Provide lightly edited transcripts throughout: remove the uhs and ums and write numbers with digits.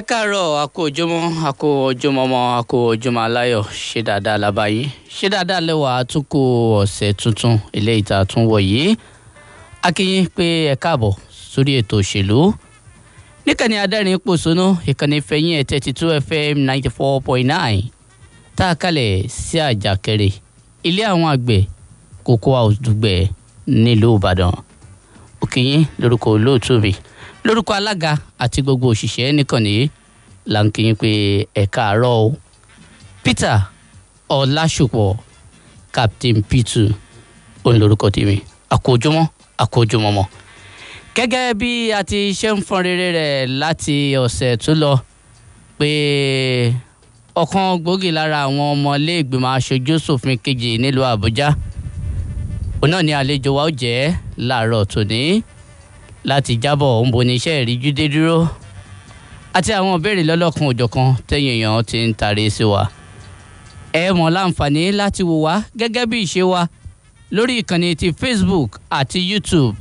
káàárọ̀ àkó ojúmọ́ aláyọ̀ ṣe dáadáa lábáyé ṣe dáadáa lẹ́wà àtúnkò ọ̀sẹ̀ tuntun eléyìí tá a tún wọ̀ yìí a kí yín pé ẹ káàbọ̀ sórí ètò òṣèlú níkànnì adẹ́rìn pòṣónú ìkànnì fẹ̀yìn 32 FM 94.9 tá a kalẹ̀ sí àjàkẹ́rẹ́ ilé àwọn àgbẹ̀ Cocoa House Dùgbẹ̀ nílùú Ìbàdàn òkè yín lórúkọ olóòtú mi lórúkọ alága àti gbogbo òṣìṣẹ́ nìkànnì là ń kí yín pé ẹ káàárọ̀ o Peter Ọlásùpọ̀ Captain P2 òun lórúkọ tèmi àkójọmọ́ gẹ́gẹ́ bí a ti ṣe ń fọn rere rẹ̀ láti ọ̀sẹ̀ tó lọ pé ọ̀kan gbòógì lára àwọn ọmọléègbìmọ̀ aṣojú ṣòfin kejì nílùú Àbújá òun náà ni àlejò wa ó jẹ́ láàárọ̀ tòní láti jábọ̀ òun bo ní iṣẹ́ ìríjú dé dúró àti àwọn ìbéèrè lọ́lọ́kan òjọ̀kan tẹ́yìn èèyàn ti ń tàrí sí wa. ẹ mọ̀ láǹfààní láti wò wá gẹ́gẹ́ bí ìṣe wa lórí ìkànnì ti Facebook àti YouTube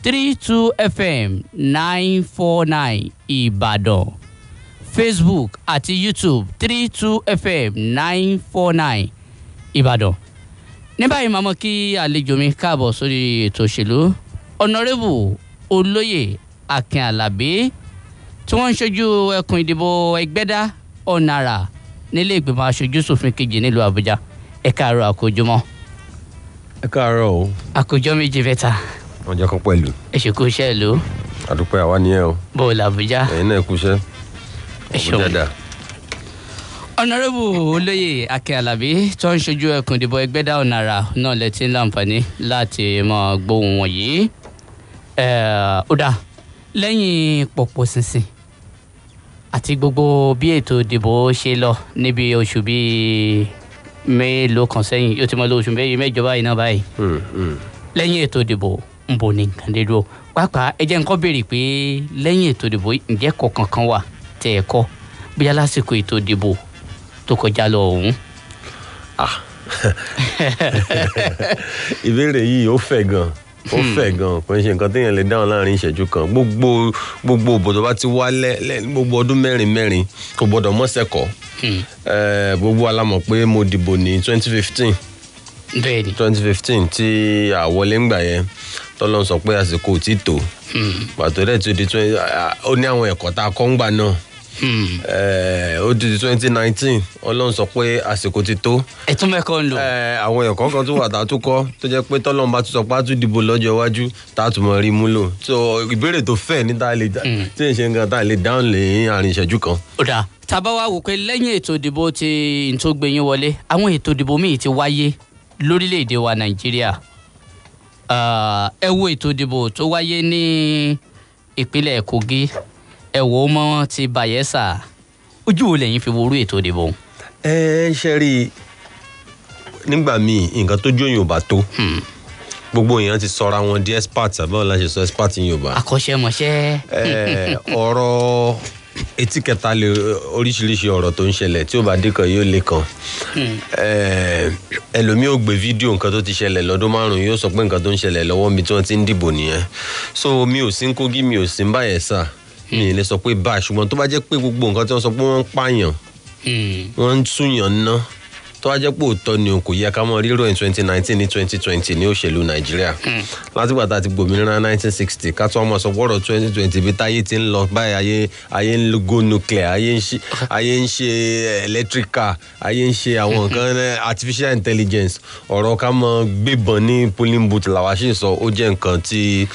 32FM 949 Ìbàdàn Facebook àti YouTube 32FM 949 Ìbàdàn. ní báyìí màá mọ̀ kí àlejò mi káàbọ̀ sórí ètò òṣèlú Honorable Olóyè Akin Àlàbí tí wọ́n ń ṣojú ẹkùn ìdìbò Ẹgbẹ́dá Ọ̀nàrà nílé ìgbìmọ̀ aṣojú ṣòfin kejì nílùú Àbújá ẹ káàárọ̀ àkójọmọ́. ẹ káàárọ̀ o. àkójọ méjì fẹ́ta. wọ́n jẹ́ kó pẹ̀lú. ẹ ṣe kú iṣẹ́ ìlú. àdúpẹ́ àwa nìyẹn o. bó o làbújá. ẹ̀yin náà kú iṣẹ́. ẹ ṣeun. Honorable Olóyè Akin Àlàbí tó ń ṣojú ẹkùn ìdìbò Ẹgbẹ́dá Ọ̀nàrà náà lẹ ti ń láǹfààní láti máa gbóhùn wọ̀nyí. ó dáa lẹ́yìn pọ̀pọ̀ ṣinṣin àti gbogbo bí ètò ìdìbò ṣe lọ níbi oṣù bíi mélòó kan sẹ́yìn yóò ti mọ́ lọ oṣù mẹ́jọ báyìí náà báyìí. lẹ́yìn ètò ìdìbò ń bò ní nǹkan dé dúró pàápàá ẹ jẹ́ nǹkan béèrè pé lẹ́yìn ètò ìdìbò ǹjẹ́ kọ̀ọ̀kan kan wà tẹ̀ ẹ̀ kọ́ bóyá lásìkò ètò ìdìbò tó kọjá lọ ọ̀hún. ìbéèrè yìí ó fẹ̀ gan-an ó fẹ̀ gan-an kò ń ṣe nǹkan téèyàn lè dáhùn láàrin ìṣẹ́jú kan gbogbo òbò tó bá ti wá gbogbo ọdún mẹ́rin kò gbọ́dọ̀ mọ́sẹ̀kọ́ gbogbo alámọ̀ pé mo dìbò ní 2015 bẹ́ẹ̀ni 2015 tí àwọlé ń gbà yẹn tọ́lọ́n sọ pé àsìkò tí tó pàtó rẹ̀ tí ó ní àwọn ẹ̀kọ́ tá a kọ́ ń gbà náà ó di 2019 Ọlọ́run sọ pé àsìkò ti tó. ẹ tún mẹ́kọ̀ọ́ ń lò. àwọn ẹ̀kọ́ kan tó wà tá a tún kọ́ tó jẹ́ pé tọ́lọ́run bá tún sọ pé a tún dìbò lọ́jọ́ iwájú tá a tún mọ̀ rí múlò. so ìbéèrè tó fẹ̀ ní tá a lè tí ì ṣe nǹkan tá a lè dáhùn lé àárín ìṣẹ́jú kan. ó dáa tábà wá wò pé lẹ́yìn ètò ìdìbò tí n tó gbé yín wọlé àwọn ètò ìdìbò míì ti wáyé lórílẹ̀‐èdè wa Nàìjíríà. ẹ wo ètò ìdìbò tó wáyé ní ìpínlẹ̀ Kogi ẹ wò ó mọ́ ti Bayelsa ojú wo lẹ́yìn fi worú ètò ìdìbò. ṣe rí i nígbà míì nǹkan tó jó Yorùbá tó gbogbo èèyàn ti sọra wọn di expert àbẹ́wò la ṣe sọ expert ní Yorùbá. akọ́ṣẹ́mọṣẹ́. ọ̀rọ̀ etí kẹta lè oríṣiríṣi ọ̀rọ̀ tó ń ṣẹlẹ̀ tí ó bá dé kan yóò lé kan. ẹlòmíì ò gbé fídíò nǹkan tó ti ṣẹlẹ̀ lọ́dún márùn-ún yóò sọ pé nǹkan tó ń ṣẹlẹ̀ lọ́wọ́ mi tí wọ́n ti ń dìbò nìyẹn. so mi ò sí ní Kogi mi ò sí ní Bayelsa mi lè sọ pé báyìí ṣùgbọ́n tó bá jẹ́ pé gbogbo nǹkan tí wọ́n sọ pé wọ́n ń pààyàn wọ́n ń túyàn ná tó bá jẹ́ pé òótọ́ ni o kò yẹ ká mọ rírò ní 2019 ní 2020 ní òṣèlú Nàìjíríà látìgbà tá a ti gbòmìnira 1960 ká tó ọmọ sọ pọ̀rọ̀ 2020 bí táyé ti ń lọ báyìí ayé ń go nuclear ayé ń ṣe electrical ayé ń ṣe àwọn nǹkan artificial intelligence ọ̀rọ̀ ká mọ gbébọn ní polling booth làwa ṣì ń sọ ó jẹ́ nǹkan tí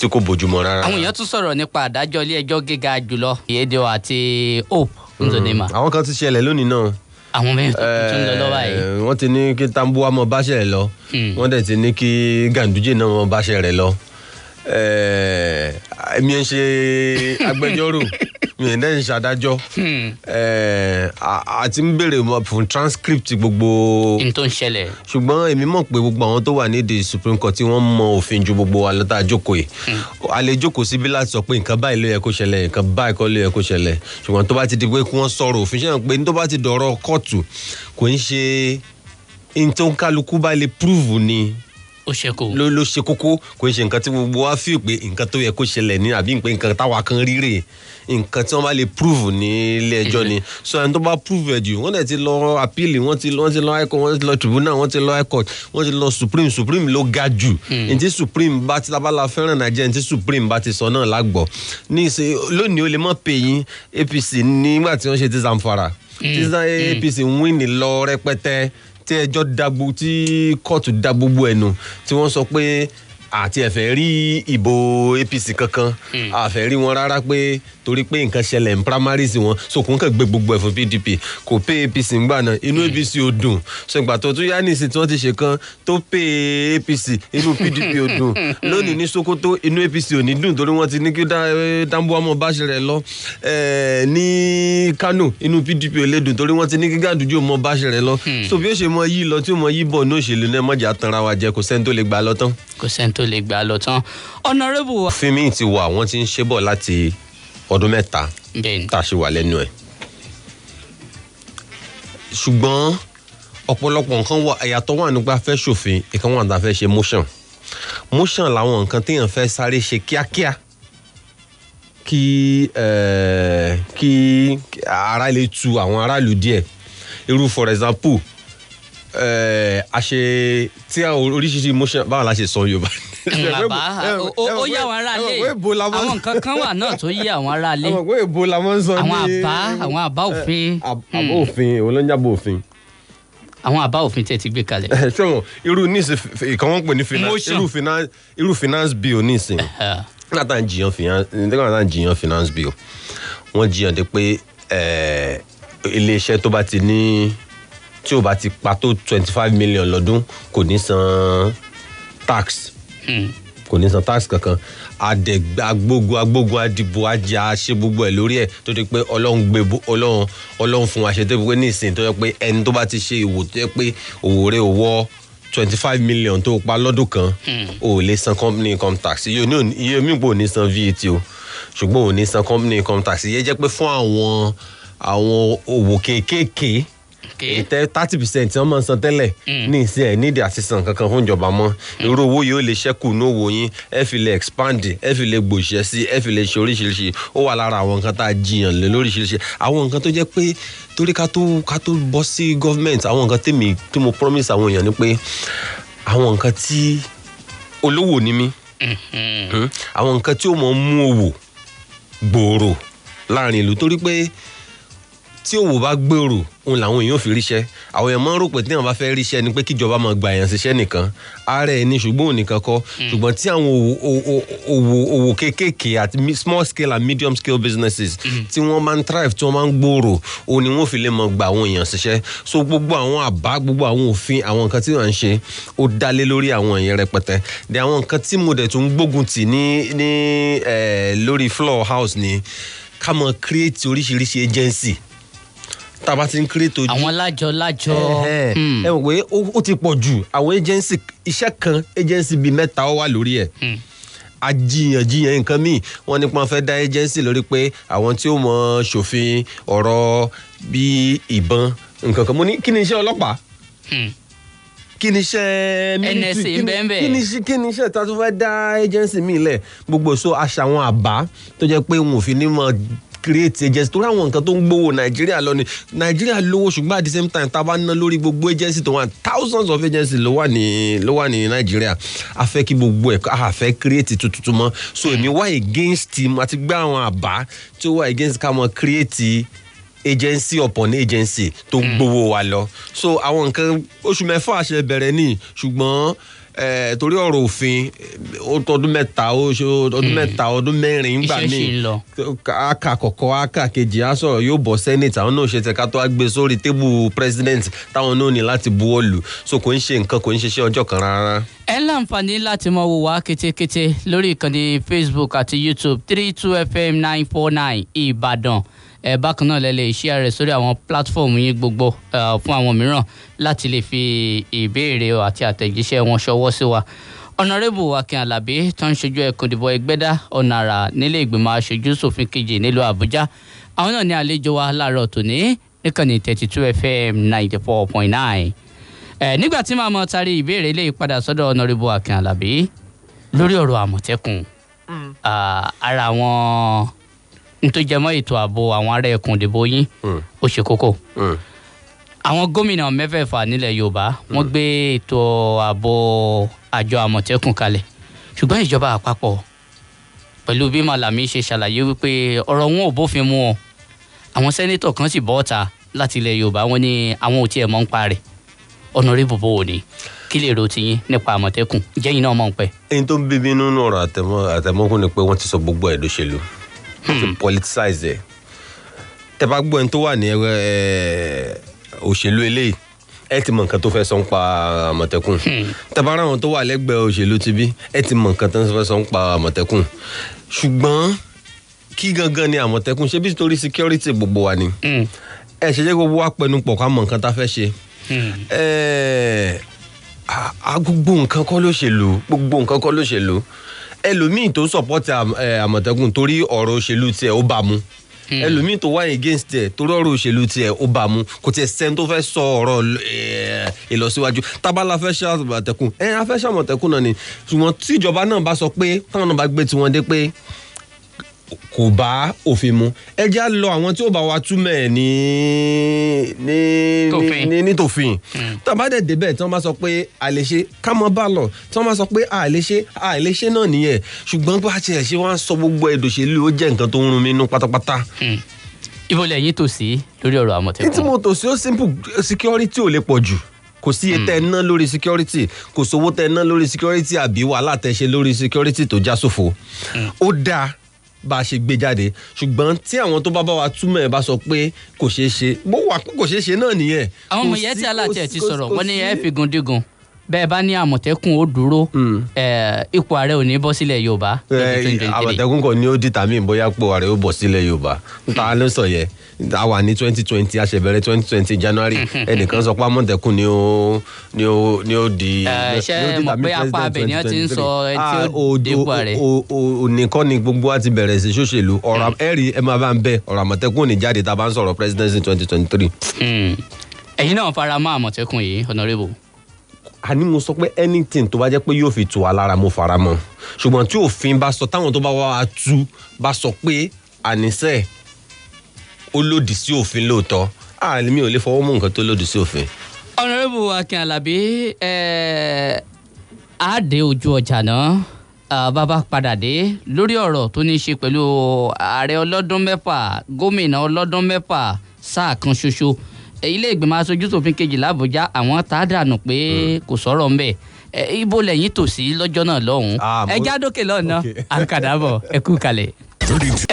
kò bójúmọ́ rárá. àwọn èèyàn tún sọ̀rọ̀ nípa àdájọ́ ilé ẹjọ́ gíga jùlọ Ìyédèwà àti Hope Uzodinma. àwọn kan ti ṣẹlẹ̀ lónìí náà. àwọn mẹ́rin tó ń lọ lọ́wọ́ yìí. wọ́n ti ní kí Tambuwa mọ báṣẹ́ rẹ̀ lọ wọ́n dẹ̀ ti ní kí Ganduje náà mọ báṣẹ́ rẹ̀ lọ. mi ń ṣe agbẹjọ́rò mi ò dẹ́n ṣàdájọ́ àti ń béèrè fún transcript gbogbo. n tó ń ṣẹlẹ̀. ṣùgbọ́n èmi mọ̀ pé gbogbo àwọn tó wà nídìí Supreme Court tí wọ́n mọ òfin ju gbogbo wa lọ́tà jókòó yìí a lè jókòó síbí láti sọ pé nǹkan báyìí ló yẹ kó ṣẹlẹ̀ nǹkan báyìí kọ́ ló yẹ kó ṣẹlẹ̀ ṣùgbọ́n tó bá ti di pé kí wọ́n sọ̀rọ̀ òfin ṣẹ́yìn pé tó bá ti dọ̀rọ̀ kóòtù kò ń ṣe n tó ń kálukú bá lè prove ni ó ṣe kó ló ṣe kókó kò ń ṣe nǹkan tí gbogbo wa fi pé nǹkan tó yẹ kó ṣẹlẹ̀ ní àbí pé nǹkan táwa kan ríre nǹkan tí wọ́n bá lè prove ní ilé ẹjọ́ ni so ẹni tó bá prove ẹ̀ jù wọ́n dẹ̀ ti lọ appeal wọ́n ti lọ high court wọ́n ti lọ tribunal wọ́n ti lọ high court wọ́n ti lọ supreme ló ga jù ntí supreme bá ti tábàlà fẹ́ràn nàìjíríà ntí supreme bá ti sọ náà lágbọ̀ ní ìṣe lónìí ó lè mọ̀ pé yín APC nígbà tí wọ́n ṣe ti Zamfara tí APC win lọ rẹpẹtẹ tí ẹjọ́ dagbo tí kóòtù dá gbogbo ẹnu tí wọ́n sọ pé àti ẹ̀fẹ̀ rí ìbò APC kankan àfẹ́ rí wọn rárá pé torí pé nǹkan ṣẹlẹ̀ ní primaries wọn sókun kàn gbé gbogbo ẹ̀ fún PDP kò pé APC ń gbà náà inú APC ò dùn so ìgbà tó tún yá ní ìsìn tí wọ́n ti ṣe kan tó pé APC inú PDP ò dùn lónìí ní Sokoto inú APC ò ní dùn torí wọ́n ti ní kí Dambuwa báṣẹ rẹ̀ lọ ní Kano inú PDP ò lè dùn torí wọ́n ti ní kí Ganduje mọ báṣẹ rẹ̀ lọ so bí ó ṣe mọ yí lọ tí ó mọ yí bọ̀ ní òṣèlú náà mọ̀jà tanra wa jẹ kò sẹ́ni tó lè gbà lọ tán. kò sẹ́ni tó lè gbà lọ tán Honorable. fíìmì ti wà wọ́n ti ń ṣe bọ̀ láti ọdún mẹ́ta tá a ṣe wà lẹ́nu ẹ̀ ṣùgbọ́n ọ̀pọ̀lọpọ̀ nǹkan wà ìyàtọ̀ wà nípa fẹ́ ṣòfin ìkan wà tá a fẹ́ ṣe motion làwọn nǹkan téèyàn fẹ́ sáré ṣe kíákíá kí ara lè tu àwọn aráàlú díẹ̀ irú for example a ṣe tí oríṣiríṣi motion báwo la ṣe sọ Yorùbá. bàbá ó yà àwọn aráalé àwọn nǹkan kan wà náà tó yí àwọn aráalé àwọn àbá òfin. àbá òfin òun ló ń jábọ̀ òfin. àwọn àbá òfin tẹ̀ ti gbé kalẹ̀. ṣé irú níìsín ìkan wọ́n pè ní irú finance bill níìsín nígbà tá à ń jiyàn finance bill wọ́n jiyàn dé pé iléeṣẹ́ tó bá ti ní tí o bá ti pa tó 25 million lọ́dún kò ní san tax kankan agbógun adìbò ajá ṣe gbogbo ẹ̀ lórí ẹ̀ tó ti pé ọlọ́run fún wa ṣe tó pé nísìnyí tó yẹ pé ẹni tó bá ti ṣe ìwò tó yẹ pé òwò rẹ̀ ò wọ 25 million tó pa lọ́dún kan ò lè san company income tax iye mi pò ní san VAT o ṣùgbọ́n ò ní san company income tax iye jẹ́ pé fún àwọn òwò kéékèèké 30% tí wọ́n máa ń san tẹ́lẹ̀ ní ìsìn ẹ̀ nídìí àti san kankan fún ìjọba mọ́ irú owó yìí ó lè ṣẹ́kù ní òwò yín ẹ fi lè expand ẹ fi lè gbòṣẹ́ sí ẹ fi lè ṣe oríṣiríṣi ó wà lára àwọn nǹkan tá a jiyàn lé lóríṣiríṣi àwọn nǹkan tó jẹ́ pé torí ká tó bọ́ sí government àwọn nǹkan tí mo promise àwọn èèyàn ni pé àwọn nǹkan tí olówó ni mí àwọn nǹkan tí ó mọ̀ mú òwò gbòòrò láàrin ìlú torí pé tí òwò bá gbèrò òun làwọn èèyàn fi ríṣẹ́ àwọn èèyàn máa ń rò pé tí àwọn bá fẹ́ ríṣẹ́ ni pé kíjọba máa gba èèyàn síṣẹ́ nìkan ààrẹ ẹni ṣùgbọ́n òun nìkan kọ́ ṣùgbọ́n tí àwọn òwò kéékèèké àti small scale and medium scale businesses tí wọ́n máa ń thrive tí wọ́n máa ń gbòòrò òun ni wọ́n fi lè máa gba àwọn èèyàn síṣẹ́ so gbogbo àwọn àbá gbogbo àwọn òfin àwọn nǹkan tí wọ́n ń ṣe ó dálé lórí àwọn èèyàn rẹpẹtẹ de àwọn nǹkan tí mo dẹ̀ tún gbógun tì ní lórí floor house ni ká máa create oríṣiríṣi agency tàbá ti ń create ojú. àwọn lájọ. ẹ mọ̀ pé ó ti pọ̀ jù àwọn agency iṣẹ́ kan agency bíi mẹ́ta ó wà lórí ẹ̀. àjiyàn nǹkan míì wọ́n ní pọ́n fẹ́ dá agency lórí pé àwọn tí ó mọ ṣòfin ọ̀rọ̀ bíi ìbọn nǹkan kan mo ní kí ni iṣẹ́ ọlọ́pàá. kí ni iṣẹ́ military kí ni iṣẹ́ tá a tún fẹ́ dá agency míì lẹ̀ gbogbo so aṣàwọn àbá tó jẹ́ pé wọn ò fi ní mọ create agency torí àwọn nǹkan tó ń gbówó nàìjíríà lọ ni nàìjíríà lówó ṣùgbọ́n at the same time tá a bá ná lórí gbogbo agency tó wà thousands of agencies ló wà ní nàìjíríà a fẹ́ kí gbogbo ẹ̀ a fẹ́ create tuntun mọ́ so èmi wá against team àti gbé àwọn àbá tí ó wà against ká mọ create agency upon agency tó ń gbówó wa lọ so àwọn nǹkan oṣù mẹ́fà àṣẹ bẹ̀rẹ̀ ní ṣùgbọ́n torí ọ̀rọ̀ òfin ó tọdún mẹ́ta ọdún mẹ́rin gbà mí aka àkọ́kọ́ aka kejì á sọ̀rọ̀ yóò bọ̀ senate àwọn náà ṣe tẹ̀ka tó wá gbé sórí tébù president táwọn náà ní láti buwọ́ lù so kò ń ṣe nǹkan kò ń ṣiṣẹ́ ọjọ́ kan rárá. ẹ láǹfààní láti mọ wò wá kétékété lórí ìkànnì Facebook àti YouTube 32FM 949 Ìbàdàn bákan náà lẹ lè share rẹ̀ sórí àwọn platform yín gbogbo fún àwọn mìíràn láti lè fi ìbéèrè àti àtẹ̀jíṣẹ́ wọn ṣọwọ́ sí wa. Honorable Akin Alabi tó ń ṣojú ẹkùn ìdìbò Ẹgbẹ́dá ọ̀nà àrà nílé ìgbìmọ̀ aṣojú ṣòfin kejì nílùú Àbújá àwọn náà ní àlejò wa láàárọ̀ tòní níkànnì 32FM 94.9. nígbà tí màá mọ tari ìbéèrè ilé ìpadà sọ́dọ̀ Honorable Akin Alabi lórí ọ̀rọ̀ Àmọ̀tẹ́kùn ara àwọn nítorí jẹmọ́ ètò ààbò àwọn ará ẹkùn ìdìbò yín ó ṣe kókó. Àwọn gómìnà mẹ́fẹ̀ẹ̀fà nílẹ̀ Yorùbá wọ́n gbé ètò ààbò àjọ Àmọ̀tẹ́kùn kalẹ̀ ṣùgbọ́n ìjọba àpapọ̀ pẹ̀lú bí Malami ṣe ṣàlàyé wípé ọ̀rọ̀ wọn ò bófin mu o àwọn sẹ́nétọ̀ kan sì bọ́ ọ̀ta láti ilẹ̀ Yorùbá wọn ní àwọn ò tiẹ̀ mọ̀ ń pa rẹ̀. Honorable bò ní kí lè ro tiyín nípa Àmọ̀tẹ́kùn jẹ́yìn náà mọ̀ ń pẹ́. ẹni tó ń bí bínú nínú ọ̀rọ̀ àtẹ̀mọ́kùn ni pé wọ́n ti sọ gbogbo ẹ̀ lóṣèlú wọ́n ti politicize ẹ̀. tẹ́ bá gbọ́ ẹni tó wà ní òṣèlú eléyìí ẹ ti mọ nǹkan tó fẹ́ sọ ń pa Àmọ̀tẹ́kùn. tẹ́ bá ráwọn tó wà lẹ́gbẹ̀ẹ́ òṣèlú ti bí ẹ ti mọ nǹkan tó fẹ́ sọ ń pa Àmọ̀tẹ́kùn. ṣùgbọ́n kí gangan ni Àmọ̀tẹ́kùn ṣé bí torí security gbogbo wa ni ẹ ṣe jẹ́ gbogbo wa pẹnu pọ̀ ká mọ nǹkan tá fẹ́ ṣe. Gbogbo nǹkan kọ́ ló ṣèlú ẹlòmíì tó support Àmọ̀tẹ́kùn torí ọ̀rọ̀ òṣèlú tiẹ̀ ó bá mu ẹlòmíì tó wá against ẹ̀ torí ọ̀rọ̀ òṣèlú tiẹ̀ ó bá mu kò tiẹ̀ sẹ́ni tó fẹ́ sọ ọ̀rọ̀ ìlọsíwájú tábàlà fẹ́ ṣe Àmọ̀tẹ́kùn a fẹ́ ṣe Àmọ̀tẹ́kùn náà ni ṣùgbọ́n tí ìjọba náà bá sọ pé táwọn náà bá gbé tiwọn dé pé kò bá òfin mu ẹ já lọ àwọn tí ó bá wa túmọ̀ ẹ̀ ní tòfin tàbá dẹ̀ débẹ̀ tí wọ́n bá sọ pé a lè ṣe ká mọ́ bá lọ tí wọ́n bá sọ pé a lè ṣe náà nìyẹn ṣùgbọ́n bá tiẹ̀ ṣe wọ́n á sọ gbogbo ẹ̀dòṣèlú ó jẹ́ nǹkan tó ń rún mi nú pátápátá. ibo lẹ́yìn tò sí lórí ọ̀rọ̀ Àmọ̀tẹ́kùn. ètí mo tò sí ó simple security ò lè pọ̀ jù kò sí iye tẹ́ ẹ ná lórí security kò sówó tẹ́ ẹ ná lórí security àbí wàhálà tẹ́ ṣe lórí security tó já sófo ó dáa bá a ṣe gbé jáde ṣùgbọ́n tí àwọn tó bá wa túmọ̀ ẹ̀ bá sọ pé kò ṣeé ṣe bó wà pé kò ṣeé ṣe náà nìyẹn. àwọn ọmọ yẹn tí aláàtẹ̀ ti sọ̀rọ̀ wọ́n ní ẹ fi gundigun bẹ́ẹ̀ bá ní Àmọ̀tẹ́kùn ó dúró ipò ààrẹ ò ní bọ́ sílẹ̀ Yorùbá. Àmọ̀tẹ́kùn kan ní ó determine bóyá ipò ààrẹ ó bọ́ sílẹ̀ Yorùbá ta ló sọ yẹ a wà ní 2020 a ṣe bẹ̀rẹ̀ 2020 January ẹnìkan sọ pé Àmọ̀tẹ́kùn ni ó di. ṣe mọ̀ pé apá abẹ ni wọ́n ti ń sọ ẹ tí ó dépò ààrẹ. nìkan ni gbogbo wa ti bẹ̀rẹ̀ sí ṣòṣèlú ọ̀rọ̀ ẹ̀rí ẹ máa bá ń bẹ̀ ọ̀rọ̀ Àmọ̀tẹ́kùn ní jáde tá a bá ń sọ̀rọ̀ presidency 2023. ẹ̀yin náà fara mọ́ Àmọ̀tẹ́kùn yìí Honorable. àní mo sọ pé anything tó bá jẹ́ pé yóò fi tù wá lára mo fara mọ́ ṣùgbọ́n tí òfin bá sọ táwọn tó bá wá tú bá sọ pé àníṣe ó lòdì sí òfin lóòótọ́ mi ò lè fọwọ́ mú nǹkan tó lòdì sí òfin. Honorable Akin Alabi àádé ojú ọjà náà bàbá padà dé lórí ọ̀rọ̀ tó ní í ṣe pẹ̀lú ààrẹ ọlọ́dún mẹ́fà gómìnà ọlọ́dún mẹ́fà sáà kan ṣoṣo ilé ìgbìmọ̀ aṣojú-ṣòfin kejì l'Àbújá àwọn tá a dànù pé kò sọ̀rọ̀ ń bẹ̀ ibo lẹ́yìn tòsí lọ́jọ́ náà lọ́hùn-ún ẹ já dókè lọ́nà àǹkàdàbọ̀ ẹ kú kalẹ̀.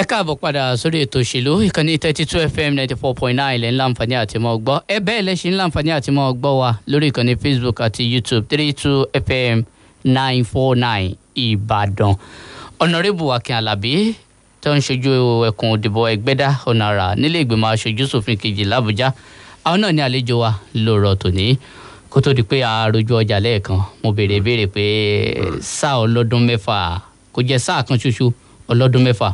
ẹ káàbọ̀ padà sórí ètò òṣèlú ìkànnì 32 FM 94.9 ilẹ̀ ńláǹfààní àti mọ́ gbọ́ ẹ bẹ́ẹ̀ lẹ́sìn ńláǹfààní àti mọ́ gbọ́ wa lórí ìkànnì Facebook àti YouTube 32 FM 949 Ìbàdàn. Honorable Akin Alabi tó ń ṣojú ẹkùn òdìbò Ẹgbẹ́dá Ọ̀nàrà nílé ìgbìmọ̀ aṣojú-ṣòfin kejì l'Àbújá àwọn náà ní àlejò wa lóòrọ̀ tòní kó tó di pé àròjù ọjà lẹ́ẹ̀kan mo béèrè pé sáà ọlọ́dún mẹ́fà kò jẹ́ sáà kan ṣoṣo ọlọ́dún mẹ́fà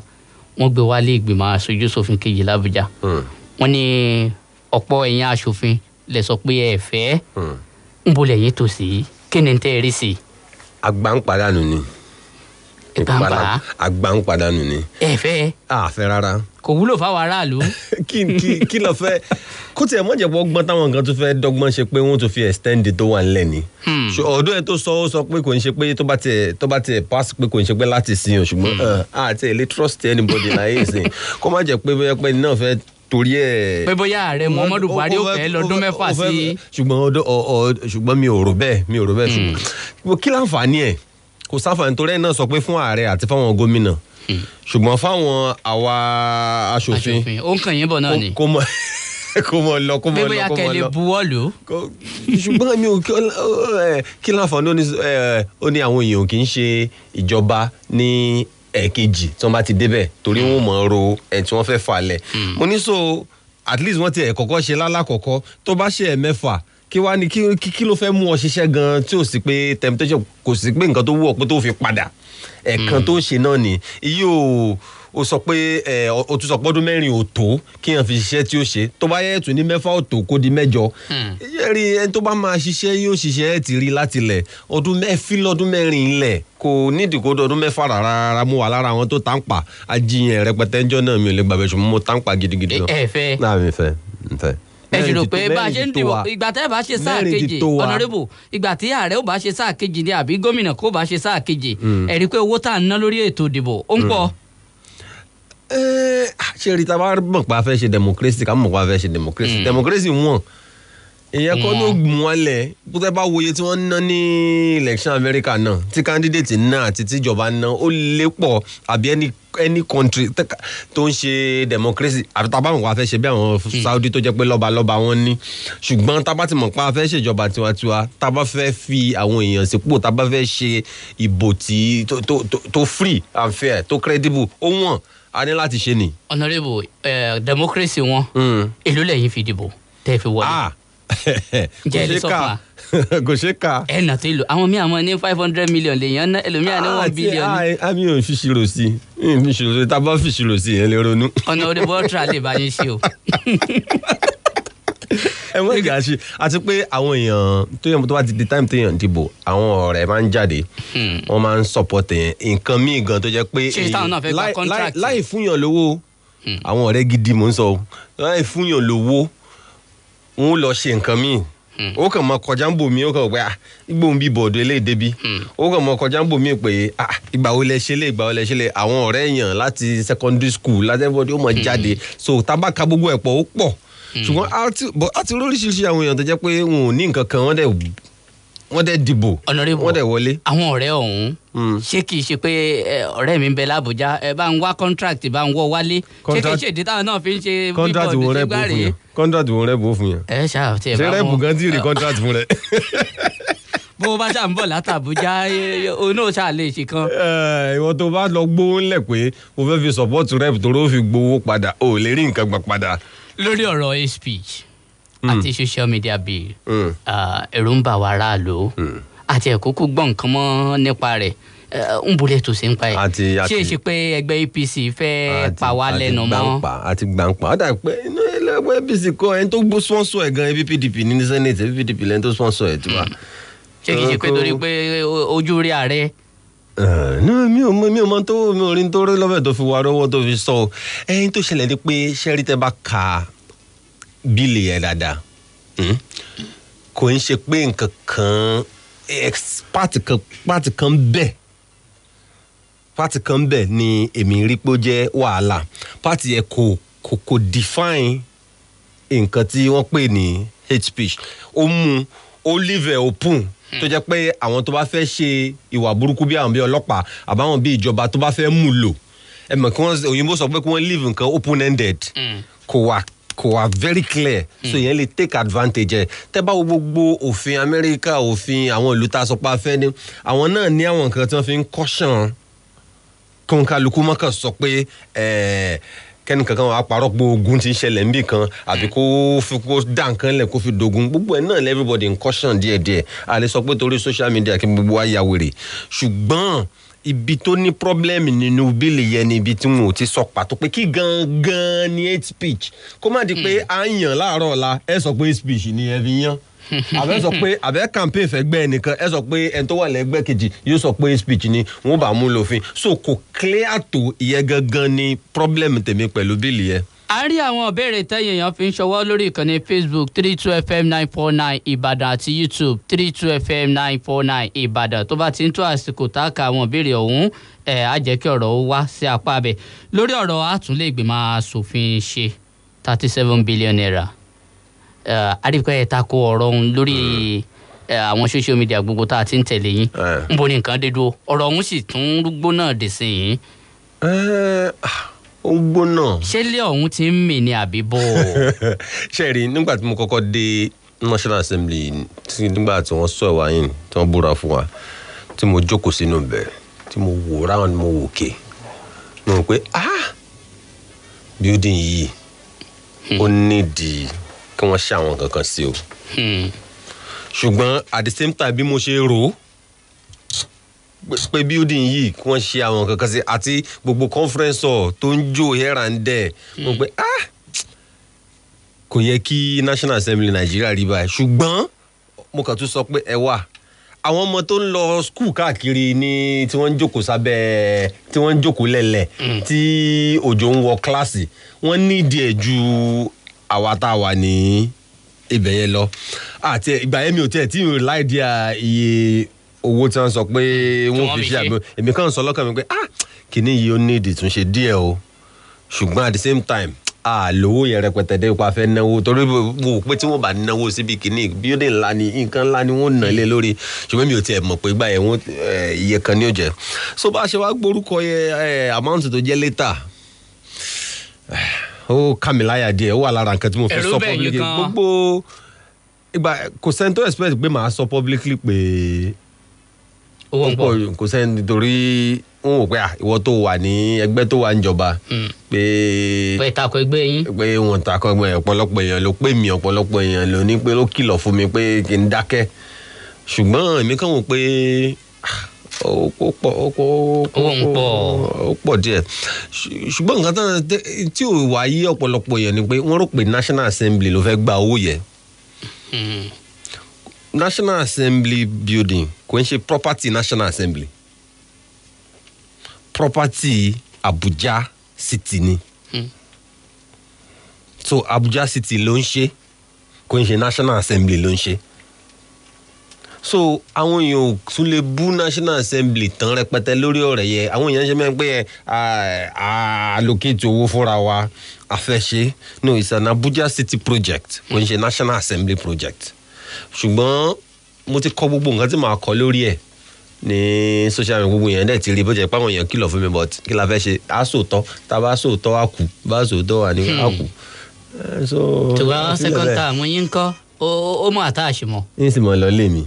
wọ́n gbé wálé ìgbìmọ̀ aṣojú-ṣòfin kejì l'Àbújá wọ́n ní ọ̀pọ̀ ẹ̀yin aṣòfin lè sọ pé ẹ fẹ́ ń bolẹ̀ yín tò sí kí ni tẹ́ ẹ rí sí. àgbà ń padànù ni. àgbà ń padànù ni. ẹ fẹ́. àfẹ́ rárá. kò wúlò fáwọn aráàlú. kí ló fẹ́ kó tiẹ̀ mọ̀jẹ̀ pọ̀ gbọ́n táwọn nǹkan tó fẹ́ dọ́gbọ́n ṣe pé wọ́n tó fi extend tó wà nílẹ̀ ni. ọ̀dọ́ ẹ̀ tó sọ pé kò ń ṣe pé tó bá tiẹ̀ pass pé kò ń ṣe pé láti sìn ọ́ ṣùgbọ́n àti ẹ̀ lè trust anybody láyé ìsìn kó má jẹ́ pé bóyá pé náà fẹ́ torí ẹ̀. pé bóyá ààrẹ Muhammadu Buhari ó fẹ́ lọ́dún mẹ́fà sí. ṣùgbọ́n mi ò rò bẹ́ẹ̀ ṣùgbọ́n kí láǹfààní ẹ̀ kò sáfàní torí ẹ̀ náà sọ pé fún ààrẹ àti fáwọn gómìnà ṣùgbọ́n fáwọn àwa aṣòfin ó ń kàn yín bọ̀ náà ni kó mọ lọ. bí bóyá kẹ́lẹ́ buwọ́lù. ṣùgbọ́n mi ò kí láǹfààní ó ní àwọn èèyàn kì í ṣe ìjọba ní ẹ̀ẹ̀kejì tí wọ́n bá ti débẹ̀ torí wọ́n mọ̀ ọ́ ro ẹ̀ tí wọ́n fẹ́ falẹ̀. mo ní so at least wọ́n ti ẹ̀ kọ́kọ́ ṣe lálákọ̀ọ́kọ́ tó bá ṣe ẹ̀ mẹ́fà kí wá ní kí ló fẹ́ mú ọ ṣiṣẹ́ gan tí ò sí pé temptation kò sí pé nǹkan tó wù ọ pé tó fi padà ẹ̀ẹ̀kan tó ṣe náà ni iye ó sọ pé ó tún sọ pé ọdún mẹ́rin ò tó kí èèyàn fi ṣiṣẹ́ tí ó ṣe tó bá yẹ tún ní mẹ́fà ò tó kó di mẹ́jọ. rí ẹni tó bá máa ṣiṣẹ́ yóò ṣiṣẹ́ ẹ̀ ti rí láti lẹ̀ ọdún mẹ́rin lẹ̀ kò nídìí kó ọdún mẹ́fà rárá mú wa lára àwọn tó tá ń pa ajíyàn rẹpẹtẹ ńjọ́ náà mi ò lè gbàgbé ṣùgbọ́n mo tá ń pa gidigidi náà. ẹ fẹ́ náà mi fẹ́ ẹ ṣe rò pé bá a ṣe ń dìbò ìgbà tẹ́ ẹ bá ṣe sáà kejì honorable ìgbà tí ààrẹ ò bá ṣe sáà kejì ni àbí gómìnà kó bá ṣe sáà kejì ẹ rí i pé owó tá à ń ná lórí ètò ìdìbò ó ń pọ̀. ṣé rí ta bá mọ̀ pé a fẹ́ ṣe democracy ká mọ̀ pé a fẹ́ ṣe democracy wọ̀n ìyẹn kọ́ ló mú ọlẹ̀ bó tẹ́ bá wòye tí wọ́n ná ní election America náà tí candidate ná àti tíjọba ná ó lé pọ̀ àbí any country tó ń ṣe democracy àfi tá a bá mọ̀ pé a fẹ́ ṣe bí àwọn Saudi tó jẹ́ pé lọ́balọ́ba wọn ní ṣùgbọ́n tá a bá ti mọ̀ pé a fẹ́ ṣèjọba tiwantiwa tá a bá fẹ́ fi àwọn èèyàn sípò tá a bá fẹ́ ṣe ìbò tí tó free and fair tó credible ó wọ̀n a ní láti ṣe ni. honorable democracy wọn èló lẹ́yìn fi dìbò tẹ́ fi wọlé. kò ṣe ká. ẹ nà tó lò àwọn míì àwọn ní 500 million lèèyàn ná ẹlòmíà ní 1 billion. àmì ò fi ṣírò sí tá a bá fi ṣírò sí yẹn lè ronú. ọ̀nà òde bọ́ọ̀tà lè bá yín ṣe o. ẹ mọ̀ ìgbà ṣe àti pé àwọn èèyàn tó bá ti di time téèyàn dìbò àwọn ọ̀rẹ́ máa ń jáde wọ́n máa ń support yẹn nǹkan míì gan tó jẹ́ pé láì fúnyàn lówó àwọn ọ̀rẹ́ gidi mò ń sọ láì fúnyàn lówó wọn lọ ṣe nǹkan míì ó kàn mọ kọjá ń bò mí ó kàn pé igbóhùn bí bọ̀dọ̀ eléyìí débi ó kàn mọ kọjá ń bò mí pé ìgbà wo lẹ ṣe lé àwọn ọ̀rẹ́ èèyàn láti secondary school láti everybody ó mọ̀ jáde so tábàkà gbogbo ẹ̀pọ̀ ó pọ̀ ṣùgbọ́n àti oríṣiríṣi àwọn èèyàn tó jẹ́ pé wọn ò ní nǹkan kan wọ́n dẹ̀ dìbò wọ́n dẹ̀ wọlé. àwọn ọ̀rẹ́ ọ̀hún ṣé kìí ṣe pé ọ̀rẹ́ mi ń bẹ l'Àbújá ẹ bá ń wá contract bá ń wọ́ wálé ṣé kìí ṣe ìdí táwọn náà fi ń ṣe bíbọ̀dù ṣe gbáre. contract wo rẹ bò fún yẹn. ẹ ṣáà tí ẹ bá wọn ṣe rẹ́pù gan tí ì rí contract fún rẹ. bó o bá ṣáà ń bọ̀ látàbújá òun náà ṣáà lè ṣe kan. ìwọ tó bá lọ gbówó ńlẹ̀ pé o fẹ́ fi support rep tó ló fi gbowó padà o lè rí nǹkan gbà padà. lórí ọ̀rọ̀ hate speech àti social media bill ẹ̀rù ń bà wá aráàlú àti ẹ̀kúkú gbọ́ nǹkan mọ́ nípa rẹ̀ ń bolẹ̀ tó ṣe ń pa ẹ̀ ṣé é ṣe pé ẹgbẹ́ APC fẹ́ pa wá lẹ́nu mọ́. àti gbàǹpà ó dà pé ẹgbẹ́ APC kọ́ ẹni tó gbó sponsor ẹ̀ gan ẹbí PDP ní senate ẹbí PDP lẹ́ni tó sponsor ẹ̀ tiwa. ṣé kìí ṣe pé torí pé ojú rí ààrẹ. mi ò mọ tó mi ò rí nítorí lọ́fẹ̀ẹ́ tó fi wá lọ́wọ́ tó fi sọ ẹyin tó ṣẹlẹ̀ ni pé ṣẹ́rí tẹ́ bá ka bíìlì yẹn dáadáa kò ń ṣe pé nǹkan kan pàtì kan bẹ́ẹ̀ ni èmi rí pé ó jẹ́ wàhálà pàtì yẹn kò define nǹkan tí wọ́n pè ní hate speech ó mú ó leave open tó jẹ́ pé àwọn tó bá fẹ́ ṣe ìwà burúkú bí àwọn bí ọlọ́pàá àbáwọn bí ìjọba tó bá fẹ́ mú lò ẹ mọ̀ kí wọ́n òyìnbó sọ pé kí wọ́n leave nǹkan open ended kò wà very clear so yẹn lè take advantage ẹ tẹ́ bá wo gbogbo òfin Amẹ́ríkà òfin àwọn ìlú tá a sọ pé a fẹ́ ní àwọn náà ní àwọn nǹkan tí wọ́n fi ń caution kọ́ńkálukú mọ́kàn sọ pé kẹ́nìkankan wà á parọ́ pé ogun ti ń ṣẹlẹ̀ níbì kan àbí kó dá nǹkan lẹ̀ kó fi dogun gbogbo ẹ̀ náà everybody ń caution díẹ̀díẹ̀ a lè sọ pé torí social media kí gbogbo wa ya wèrè ṣùgbọ́n ibi tó ní problem nínú bíìlì yẹn ni ibi tí wọn ò ti sọ pàtó pé kí gangan ni hate speech kó má di pé à ń yàn láàárọ̀ ọ̀la ẹ sọ pé hate speech ni ẹ fi yàn àbẹ sọ pé àbẹ campaign fẹ́ gbẹ́ ẹnìkan ẹ sọ pé ẹni tó wà lẹ́gbẹ́ kejì yóò sọ pé hate speech ni wọ́n bá mú lòfin so kò clear tó ìyẹn gangan ni problem tèmi pẹ̀lú bíìlì yẹn. a rí àwọn ìbéèrè tẹ́yìn èèyàn fi ń ṣọwọ́ lórí ìkànnì Facebook 32FM949 Ìbàdàn àti YouTube 32FM949 Ìbàdàn tó bá ti ń tó àsìkò tá a ka àwọn ìbéèrè ọ̀hún á jẹ́ kí ọ̀rọ̀ ó wá sí apá abẹ lórí ọ̀rọ̀ àtúnlé ìgbìmọ̀ asòfin ṣe 37 billion naira àdìpẹ́ ẹ̀ tako ọ̀rọ̀ ọ̀hún lórí àwọn social media gbogbo tá a ti ń tẹ̀lé yín ń bo ní nǹkan dé dúró ọ̀rọ̀ ọ̀hún sì tún gbóná dè sí yín. ó gbóná. ṣé ilé ọ̀hún ti ń mì ní àbí bò. ṣe rí nígbà tí mo kọ́kọ́ dé National Assembly nígbà tí wọ́n sọ ìwà yìí tí wọ́n búra fún wa tí mo jókòó sínú bẹ̀ tí mo wò round mo wò ké mo rò pé building yìí ó nídìí kí wọ́n ṣe àwọn kankan sí o ṣùgbọ́n at the same time bí mo ṣe rò ó pé building yìí kí wọ́n ṣe àwọn kankan sí àti gbogbo conference hall tó ń jó here and there mo pé kò yẹ kí National Assembly Nàìjíríà rí báyìí ṣùgbọ́n mo kàn tún sọ pé ẹ wà àwọn ọmọ tó ń lọ skul káàkiri ní tí wọ́n ń jókòó sábẹ́ tí wọ́n ń jókòó lẹ́lẹ̀ tí òjò ń wọ kíláàsì wọ́n nídìí ẹ̀ ju àwa tá a wà ní ibẹ̀ yẹn lọ àti ìgbà yẹn mi ò tiẹ̀ tí mi ò láìdí iye owó tí wọ́n sọ pé wọ́n fi ṣe àgbẹ̀ èmi kàn sọ lọ́kàn mi pé kìíní yìí ó ní ìdìtúnṣe díẹ̀ o ṣùgbọ́n at the same time lówó yẹn rẹpẹtẹ dé ipa fẹ́ náwó torí mo pé tí wọ́n bá náwó síbi kìíní bíódé ńlá ni nǹkan ńlá ni wọ́n nà lé lórí ṣùgbọ́n mi ò tiẹ̀ mọ̀ pé gbà yẹn wọ́n iye kan ní ó jẹ́ so bá a ṣe wá gbórúkọ yẹ amount tó jẹ́ later ó kà mí láyà díẹ̀ ó wà lára nǹkan tí mo fi sọ publicly gbogbo ìgbà kò sẹ́ni tó expect pé màá sọ publicly pé owó ń pọ̀ kò sẹ́ni nítorí wọn ò pé ìwọ tó wà ní ẹgbẹ́ tó wà níjọba pé takò ẹgbẹ́ yín pé wọn takò ẹgbẹ́ ọ̀pọ̀lọpọ̀ èèyàn ló pè mí ọ̀pọ̀lọpọ̀ èèyàn ló ní pé ló kìlọ̀ fún mi pé kí n dákẹ́ ṣùgbọ́n èmi kàn wò pé ó pọ̀ díẹ̀ ṣùgbọ́n nǹkan tí ò wá yí ọ̀pọ̀lọpọ̀ èèyàn ni pé wọ́n rò pé National Assembly ló fẹ́ gba owó yẹn National Assembly building kò ń ṣe property National Assembly property Abuja City ni so Abuja City ló ń ṣe kò ń ṣe National Assembly ló ń ṣe so àwọn èèyàn tún lè bú National Assembly tán rẹpẹtẹ lórí ọ̀rẹ́ yẹn àwọn èèyàn ṣe mẹ́rin pé allocate owó fúnra wa a fẹ́ ṣe no it's an Abuja City project kò ń ṣe National Assembly project ṣùgbọ́n mo ti kọ gbogbo nǹkan tí màá kọ lórí ẹ̀ ní social media gbogbo yẹn dẹ̀ ti rí bó jẹ́ pé àwọn èèyàn kìlọ̀ fún mi but kí la fẹ́ ṣe àsòótọ́ tá a bá sòótọ́ á kù bá sòótọ́ wà ní á kù. ṣùgbọ́n second term yín ń kọ́ ó mọ àtàṣe mọ́. yín sì mọ̀ lọ lé mi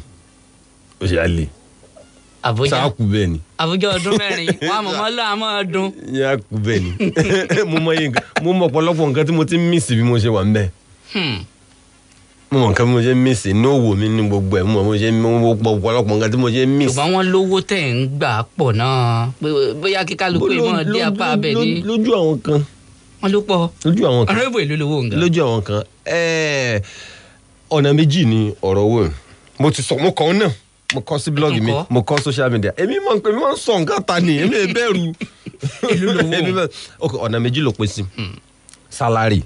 ó ṣe á lè. Àbújá sáà kù bẹ́ẹ̀ ni. Àbújá ọdún mẹ́rin wọn àmọ́ mọ́ lọ́ àmọ́ ọdún. yín kù bẹ́ẹ̀ ni mo mọ ọ̀pọ̀lọpọ̀ nǹkan tí mo ti ń miss bí mo ṣe wà ń bẹ̀. mo mọ nǹkan bí mo ṣe ń miss inú òwò mi ní gbogbo ẹ̀ mo ṣe ń ọ̀pọ̀lọpọ̀ nǹkan tí mo ṣe ń miss. ṣùgbọ́n wọn lówó tẹ̀ ń gbà pọ̀ náà bóyá kíkálukú ìmọ̀ dé apá abẹ ní. lójú àwọn kan. wọn ló pọ̀. lójú àwọn kan. ọ̀rọ̀ ìbò ìlú lówó nǹkan. lójú àwọn kan ọ̀nà méjì ni ọ̀rọ̀ owó mo ti sọ mo kàn án náà mo kọ sí blọọgì mi mo kọ social media èmi mọ̀ pé mi máa ń sọ nǹkan ta ni èmi ẹ bẹ̀rù ọ̀nà méjì ló pín sí salary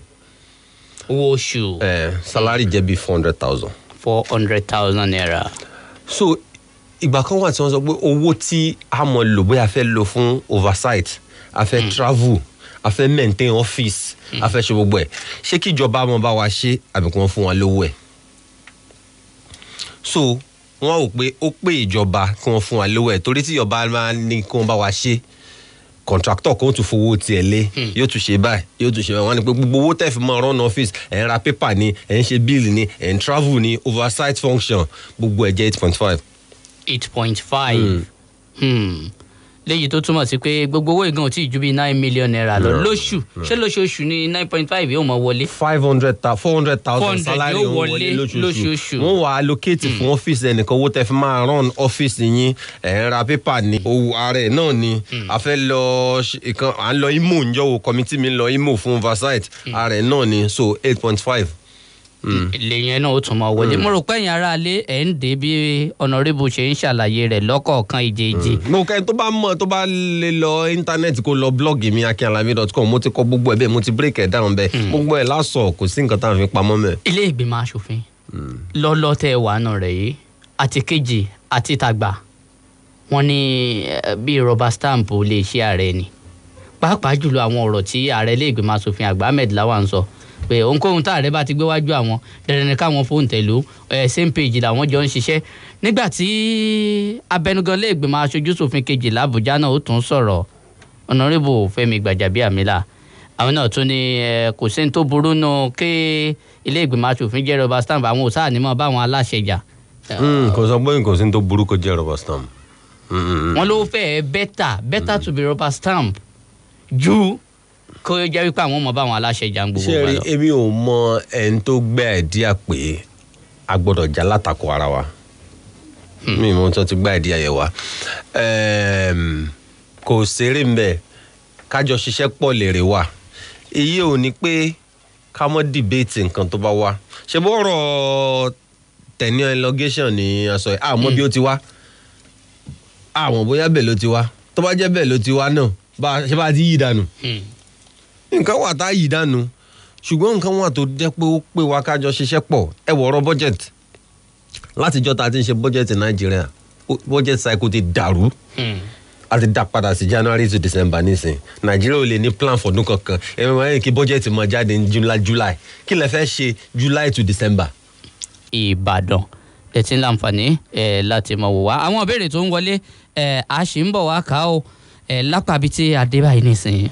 owó oṣù salary jẹ́ bí 400,000. 400,000 naira. so ìgbà kan wà tí wọ́n sọ pé owó tí a mọ̀ lò bóyá a fẹ́ lò fún oversight a fẹ́ travel a fẹ́ maintain office a fẹ́ ṣe gbogbo ẹ̀ ṣé kí ìjọba mọ̀ bá wa ṣe àbí kí wọ́n fún wa lówó ẹ̀ so wọ́n rò pé ó pé ìjọba kí wọ́n fún wa lówó ẹ̀ torí tí ìjọba máa ní kí wọ́n bá wa ṣe contractor kan tún fowó tiẹ̀ lé yóò tún ṣe báyìí yóò tún ṣe báyìí wọ́n ní pé gbogbo owó tẹ̀ fi máa run office ẹ̀ ń ra paper ni ẹ̀ ń ṣe bill ni ẹ̀ ń travel ni oversight function gbogbo ẹ̀ jẹ́ 8.5. 8.5 léyìí tó túmọ̀ sí pé gbogbo owó ìgan ò tí ì ju bí 9 million naira lọ lóṣù ṣé lóṣooṣù ni 9.5 yóò mọ wọlé. 400,000 salary yóò wọlé lóṣooṣù wọ́n wà allocate fún ọ́fíìsì ẹnìkan owó tẹ́ fi máa run ọ́fíìsì yín ẹ̀ ń ra pépà ní owó ààrẹ náà ni a fẹ́ lọ ìkan à ń lọ Imo ǹjọ́ wo committee mi ń lọ Imo fún oversight ààrẹ náà ni so 8.5. lèyìn náà ó tún mọ wọlé mo rò pé ẹ̀yin aráalé ẹ̀ ń dé bí ọ̀nàrẹ́bù ṣe ń ṣàlàyé rẹ̀ lọ́kọ̀ọ̀kan ìjèèjì. mo kẹ́ tó bá mọ̀ tó bá lè lọ íńtánẹ́ẹ̀tì kó lọ blọ́ọ̀gì mi akinalami.com mo ti kọ gbogbo ẹ̀ bẹ́ẹ̀ mo ti break ẹ̀ down bẹ́ẹ̀ gbogbo ẹ̀ lásọ̀ kò sí nǹkan tá à ń fi pamọ́ mẹ́. ilé ìgbìmọ̀ asòfin lọ́lọ́ tẹ́ wà náà rẹ̀ yìí àti kejì àti tàgbà wọ́n ní bí rọba stamp lè ṣe ààrẹ ni pàápàá jùlọ àwọn ọ̀rọ̀ tí ààrẹ ilé ìgbìmọ̀ asòfin àgbà Ahmed Lawan sọ pé ohunkóhun tá ààrẹ bá ti gbé wájú àwọn dandan ni káwọn fóun tẹ̀lú same page làwọn jọ ń ṣiṣẹ́ nígbà tí abẹnugan ilé ìgbìmọ̀ aṣojú ṣòfin kejì l'Àbújá náà ó tún sọ̀rọ̀ ọ̀nàrẹ́bù Fẹ́mi Gbàjàbíàmílà àwọn náà tún ní kò sí ní tó burú nù kí ilé ìgbìmọ̀ aṣòfin jẹ́ rọba stamp àwọn òsáà ní mọ́ báwọn aláṣẹ jà. kò sọ pé kò sí ní tó burú kó jẹ́ rọba stamp. wọ́n ló fẹ́ better to be rọba stamp ju kó jẹ́ wípé àwọn ọmọ báwọn aláṣẹ jà ń gbogbo wa lọ. ṣé èmi ò mọ ẹni tó gbé ẹ̀díà pé a gbọ́dọ̀ jà látakò ara wa mi mọ tó ti gba ìdí ayẹ wa kò ṣeré ń bẹ kájọ ṣiṣẹ́ pọ̀ lèrè wa èyí ò ní pé ká mọ́ dìbéètì nǹkan tó bá wá ṣe bọ́rọ̀ tẹ̀ní elongation ni aṣọ ẹ̀ àmọ́ bí ó ti wá àwọn bóyá bẹ́ẹ̀ ló ti wá tó bá jẹ́ bẹ́ẹ̀ ló ti wá náà ṣe bá ti yí dànù nǹkan wà tá yí dànù ṣùgbọ́n nǹkan wà tó jẹ́ pé ó pé wa kájọ ṣiṣẹ́ pọ̀ ẹ wọ̀rọ̀ budget látijọ́ ta ti ń ṣe budget Nàìjíríà budget cycle ti dàrú a ti dá padà sí January to December nísìn Nàìjíríà ò lè ní plan fọdún kankan ẹ̀rọ máa ń kí budget máa jáde ní July kí lẹ fẹ́ ṣe July to December. Ìbàdàn ẹ ti ń láǹfààní láti mọ̀ wò wá àwọn ìbéèrè tó ń wọlé a sì ń bọ̀ wá ká o lápàbí tí adébáyé nísìn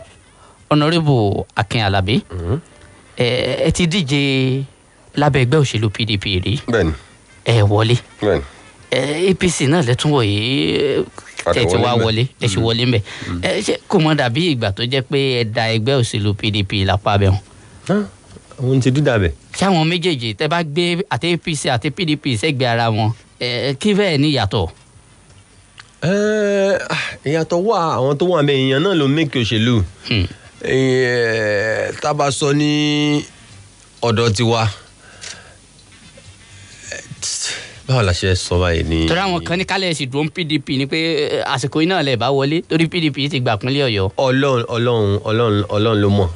Honorable Akin Alabi ẹ ti díje lábẹ́ ẹgbẹ́ òṣèlú PDP rí bẹ́ẹ̀ni wọlé bẹ́ẹ̀ni APC náà lẹ́túnwọ̀ yìí tẹ̀tí wá wọlé ẹ ṣe wọlé mbẹ ṣe kò mọ dàbí ìgbà tó jẹ́ pé ẹ da ẹgbẹ́ òṣèlú PDP lápá bẹ̀ wọn. àwọn ti dídà bẹ̀. ṣé àwọn méjèèjì tẹ bá gbé àti APC àti PDP sẹ́gbẹ̀ẹ́ ara wọn kí bẹ́ẹ̀ ní ìyàtọ̀. ìyàtọ̀ wà àwọn tó wà mẹ́ èèyàn náà ló mẹ́kì òṣèlú tá a bá sọ ní ọ̀dọ̀ tiwa báwo la ṣe sọ báyìí ní. torí àwọn kan ní kálẹ̀ sì dùn PDP ni pé àsìkò iná lẹ̀ bá wọlé torí PDP ti gbà pínlẹ̀ Ọ̀yọ́. Ọlọ́run ló mọ̀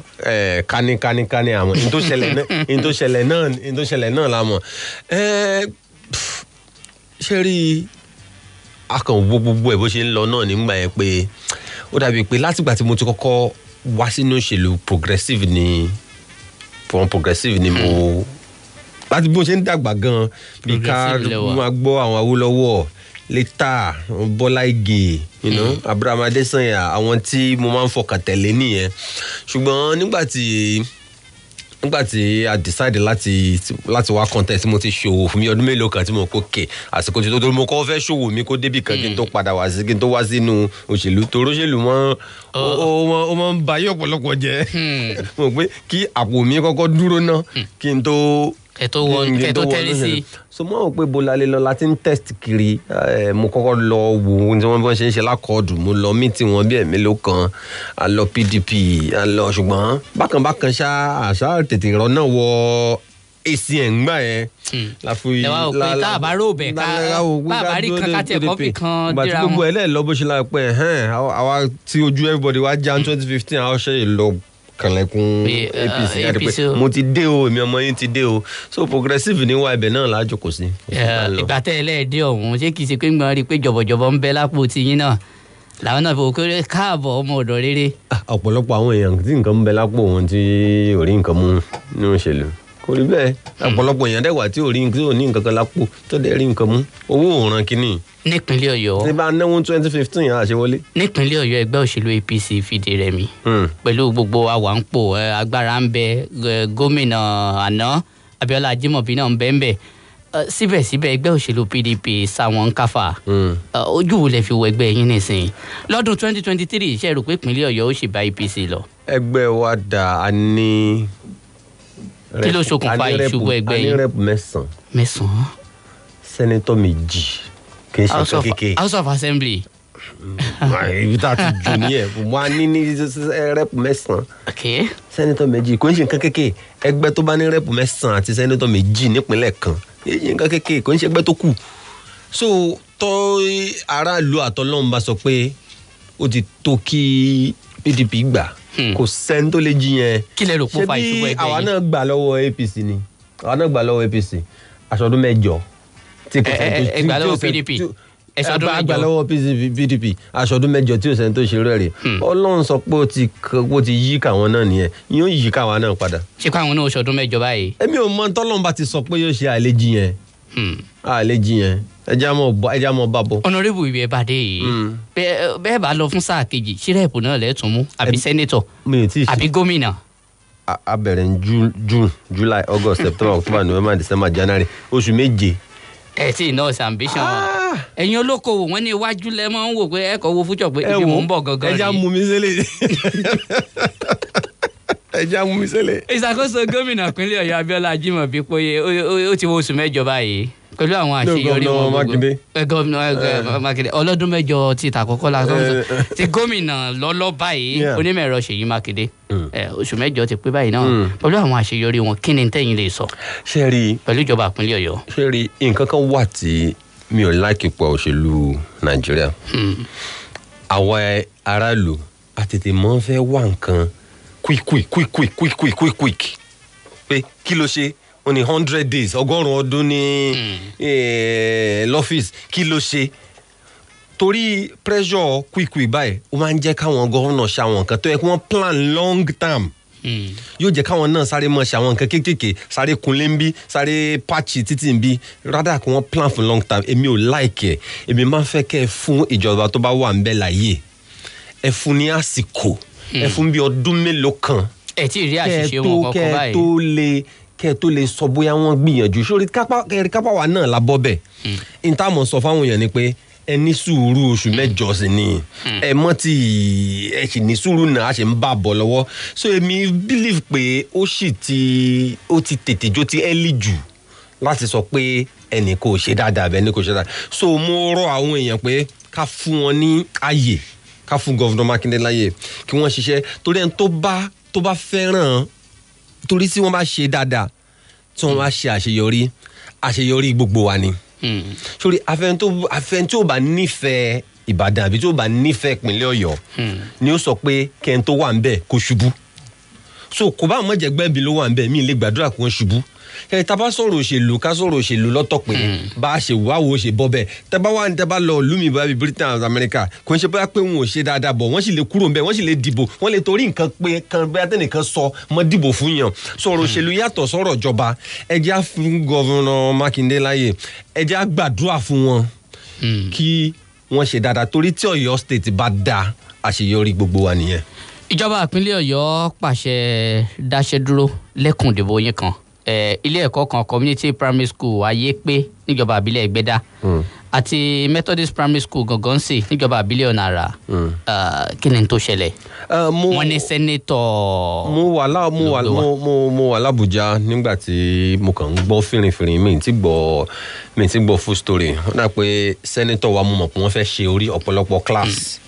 kání àwọn ní tó ṣẹlẹ̀ náà la mọ̀ ṣé rí akàn gbogbo ẹ̀ bó ṣe ń lọ náà nígbà yẹn pé ó dàbí pé látìgbà tí mo ti kọ́kọ́ wá sínú òṣèlú progressive ni mo láti bó ṣe ń dàgbà gan bí ká máa gbọ́ àwọn Awólọ́wọ̀ létà Bọ́lá Ìgè Abraham Adésànyà àwọn tí mo máa ń fọkàn tẹ̀lé nìyẹn ṣùgbọ́n nígbà tí a decide láti wá contest mo ti ṣòwò fún mi ọdún mélòó kan tí mo kó kè àsìkò tí tó mo kọ́ fẹ́ ṣòwò mi kó débì kan kí n tó padà wá sí kí n tó wá sínú òṣèlú torí òṣèlú ó máa ń ba ayé ọ̀pọ̀lọpọ̀ jẹ́ mo pé kí àpò mi kọ́kọ́ dúró ná kí n tó kẹtó tẹ́lẹ̀ sí. so mo rò pé bọ́lá lè lọ láti ń test kiri mo kọ́kọ́ lọ wo ohun tí wọ́n ṣe ń ṣe lákọ̀ọ́dù mo lọ mítì wọn bí ẹ̀mélòó kan a lọ PDP a lọ ṣùgbọ́n bákan àṣà tètè rọ náà wọ ACN gbà yẹn. ẹ wá òpin tá a bá rò bẹ̀ ká bá a bá rí kankan tẹ̀ kọ́fì kan dira wọn. gbàtí gbogbo ẹ̀ lẹ́ẹ̀ lọ bó ṣe láì pẹ́ àwa tí ojú everybody wá já 2015 àwọn ṣe é lọ kànlẹ̀kùn APC jáde pé mo ti dé o èmi ọmọ yín ti dé o so progressive ní wá ibẹ̀ náà lájò kò sí. ìgbà tẹ́ ẹ lẹ́ẹ̀dẹ́ ọ̀hún ṣé kìí ṣe pé gbọ́n rí i pé jọ̀bọ̀jọ̀bọ̀ ń bẹ lápò tiyín náà làwọn náà fi òkèrè káàbọ̀ ọmọ ọ̀dọ̀ rere. ọ̀pọ̀lọpọ̀ àwọn èèyàn tí nǹkan ń bẹ lápò wọn tí ò rí nǹkan mú nínú ìṣèlú kò rí bẹ́ẹ̀ ọ̀pọ̀lọpọ̀ èèyàn dẹ́wà tí ò ní nǹkan kan lápò tó dẹ̀ rí nǹkan mú owó òòràn kínní. nípínlẹ̀ Ọ̀yọ́. ní bá náwó 2015 yẹn àṣewọlé. nípínlẹ̀ Ọ̀yọ́ ẹgbẹ́ òṣèlú APC fìdí rẹmi pẹ̀lú gbogbo àwàǹpò agbára ń bẹ gómìnà àná Abíọ́lá Ajímọ̀bí náà ń bẹ ń bẹ síbẹ̀síbẹ̀ ẹgbẹ́ òṣèlú PDP sáwọn ń káfà ojú wo lẹ fi wọ ẹgbẹ́ yín nísìnyí lọ́dún 2023 ṣe rò pé ìpínlẹ̀ Ọ̀yọ́ ó sì bá APC lọ. ẹgbẹ́ wa dà á ní. kí ló ṣokùnfà ìṣubú ẹgbẹ́ yín. a ní rẹ́pù mẹ́sàn-án. sẹ́nẹ́tọ̀ méjì kì í ṣe nǹkan kékeré. House of Assembly. ibi tá a ti jù nìyẹn mo á ní rẹ́pù mẹ́sàn-án. sẹ́nẹ́tọ̀ méjì kò ń ṣe nǹkan kékeré ẹgbẹ́ tó bá ní rẹ́pù mẹ́sàn-án àti sẹ́nẹ́tọ̀ méjì nípínlẹ̀ kan èyí nǹkan kékeré kò ń ṣe ẹgbẹ́ tó kù. so tọ́ aráàlú àtọ́lọ́run bá sọ pé ó ti tó kí PDP gbà kò sẹ́ni tó lè jiyàn. kí lè rò pé ó fa ìṣubú ẹgbẹ́ yìí. ṣebí àwa náà gbà lọ́wọ́ APC ni àwa náà gbà lọ́wọ́ APC aṣọ́dún mẹ́jọ. ẹgbà lọ́wọ́ PDP ẹ̀ṣọ́dún mẹ́jọ. àgbà lọ́wọ́ PDP aṣọ́dún mẹ́jọ tí ò sẹ́ni tó ṣe rẹ̀ rè. Ọlọ́run sọ pé ó ti yí káwọn náà nìyẹn yóò yí káwọn náà padà. ṣé káwọn náà ṣọdún mẹ́jọ báyìí. èmi ò mọ tọ́lọ́run bá ti sọ pé yóò ṣe àlejì yẹn ẹja mọ bá bọ. Honorable ibi ẹ bá dé yìí bẹ́ẹ̀ bá lọ fún sáà kejì ṣírẹ́ẹ̀pù náà lẹ́tùn mú àbí sẹ́nẹ́tọ̀ àbí gómìnà. a bẹ̀rẹ̀ ní June July August September October November December January oṣù méje. tí nurse ambition wọn ẹ̀yin olókoòwò wọn ní iwájú lẹ máa ń wò pé ẹ kọ wo fújọ pé ibi mò ń bọ̀ gangan rí. ẹja mú mi sílẹ̀ ẹja mú mi sílẹ̀. ìṣàkóso gómìnà ìpínlẹ̀ Ọ̀yọ́ Abíọ́lá Ajímọ̀bí pé ó ti wo oṣù mẹ́jọ báyìí pẹ̀lú àwọn àṣeyọrí wọn Mákindé. gómìnà Mákindé ọlọ́dún mẹ́jọ ti tàkọ́kọ́ lásán sọ ti gómìnà lọ́lọ́ báyìí onímọ̀ ẹ̀rọ Ṣèyí Mákindé oṣù mẹ́jọ ti pé báyìí náà pẹ̀lú àwọn àṣeyọrí wọn kí ni tẹ́yìn lè sọ ṣé rí pẹ̀lú ìjọba ìpínlẹ̀ Ọ̀yọ́. ṣé rí nǹkan kan wà tí mi ò láìkí pa òṣèlú Nàìjíríà àwa aráàlú àtètè mọ́ fẹ́ wá nǹkan quick pé kí ló ṣe wọ́n ní 100 days 100 ọdún ní lọ́fíìsì kí ló ṣe torí pressure quick báyìí ó máa ń jẹ́ káwọn gọ́vnà ṣe àwọn nǹkan tó yẹ kí wọ́n plan long term yóò jẹ́ káwọn náà sáré mọ́ ṣe àwọn nǹkan kéékèèké sáré kunlé ń bí sáré pàṣẹ títì ń bí rather kí wọ́n plan for long term èmi ò like ẹ̀ èmi máa ń fẹ́ kẹ́ ẹ fún ìjọba tó bá wà ń bẹ̀ láyé ẹ fún ní àsìkò ẹ fún bí ọdún mélòó kan ẹ tí ì rí àṣìṣe wọn kọ̀ọ̀kan báyìí kẹ́ ẹ tó lè sọ bóyá wọ́n gbìyànjú sórí kápá wa náà la bọ́ bẹ̀ ìtààmú sọ fáwọn èèyàn ni pé ẹ ní sùúrù oṣù mẹ́jọ sí ni ẹ mọ́ tí ẹ sì ní sùúrù náà a ṣe ń bá a bọ̀ lọ́wọ́ so èmi believe pé ó ti tètè jó ti early jù láti sọ pé ẹnì kò ṣe dáadáa bẹ́ẹ̀ ni kò ṣe dáadáa so mo rọ àwọn èèyàn pé ká fún wọn ní àyè ká fún gọ́vnà Mákindé láyè kí wọ́n ṣiṣẹ́ torí ẹni tó bá fẹ́ràn torí tí wọ́n bá ṣe dáadáa tí wọ́n bá ṣe àṣeyọrí gbogbo wa ni sórí afẹ́ni tí ó bá nífẹ̀ẹ́ Ìbàdàn àbí tí ó bá nífẹ̀ẹ́ ìpínlẹ̀ Ọ̀yọ́ ni ó sọ pé kẹ́hìn tó wà ń bẹ̀ kó ṣubú so kò bá àwọn jẹgbẹ́ bí ló wà ń bẹ̀ mí lè gbàdúrà kí wọ́n ṣubú tá bá sọ̀rọ̀ òṣèlú ká sọ̀rọ̀ òṣèlú lọ́tọ̀ pé bá a ṣe wá wo ṣe bọ́ bẹ́ẹ̀ tẹ́ bá lọ lùmí bá bí Britain àti America kò ń ṣe bóyá pé wọn ò ṣe dáadáa bọ̀ wọ́n sì lè kúrò ńbẹ̀ wọ́n sì lè dìbò wọ́n lè torí nǹkan pé kan bóyá tẹ́nìkan sọ mọ́ dìbò fún yàn sọ̀rọ̀ òṣèlú yàtọ̀ sọ̀rọ̀ ìjọba ẹ jẹ́ á fún gọ́vnà Mákindé láyè ẹ jẹ́ á gbàdúrà fún wọn kí wọ́n ṣe dáadáa torí tí Ọ̀yọ́ state bá dáa àṣeyọrí gbogbo wa nìyẹn. ìjọba ìpínlẹ̀ Ọ̀yọ́ pàṣẹ dáṣẹ́ dúró lẹ́kùn ìdìbò yín kan ilé ẹ̀kọ́ kan community primary school Ayépé níjọba àbílẹ̀ Ẹgbẹ́dá àti Methodist primary school Gàngànsì níjọba àbílẹ̀ Ọ̀nà Àrà kí ni tó ṣẹlẹ̀ wọ́n ní sẹ́nétọ̀. mo wà l'Àbújá nígbà tí mo kàn ń gbọ́ fìrìfìrì mi ti gbọ́ full story wọ́n dà pé sẹ́nétọ̀ wa mo mọ̀ pé wọ́n fẹ́ ṣe orí ọ̀pọ̀lọpọ̀ class.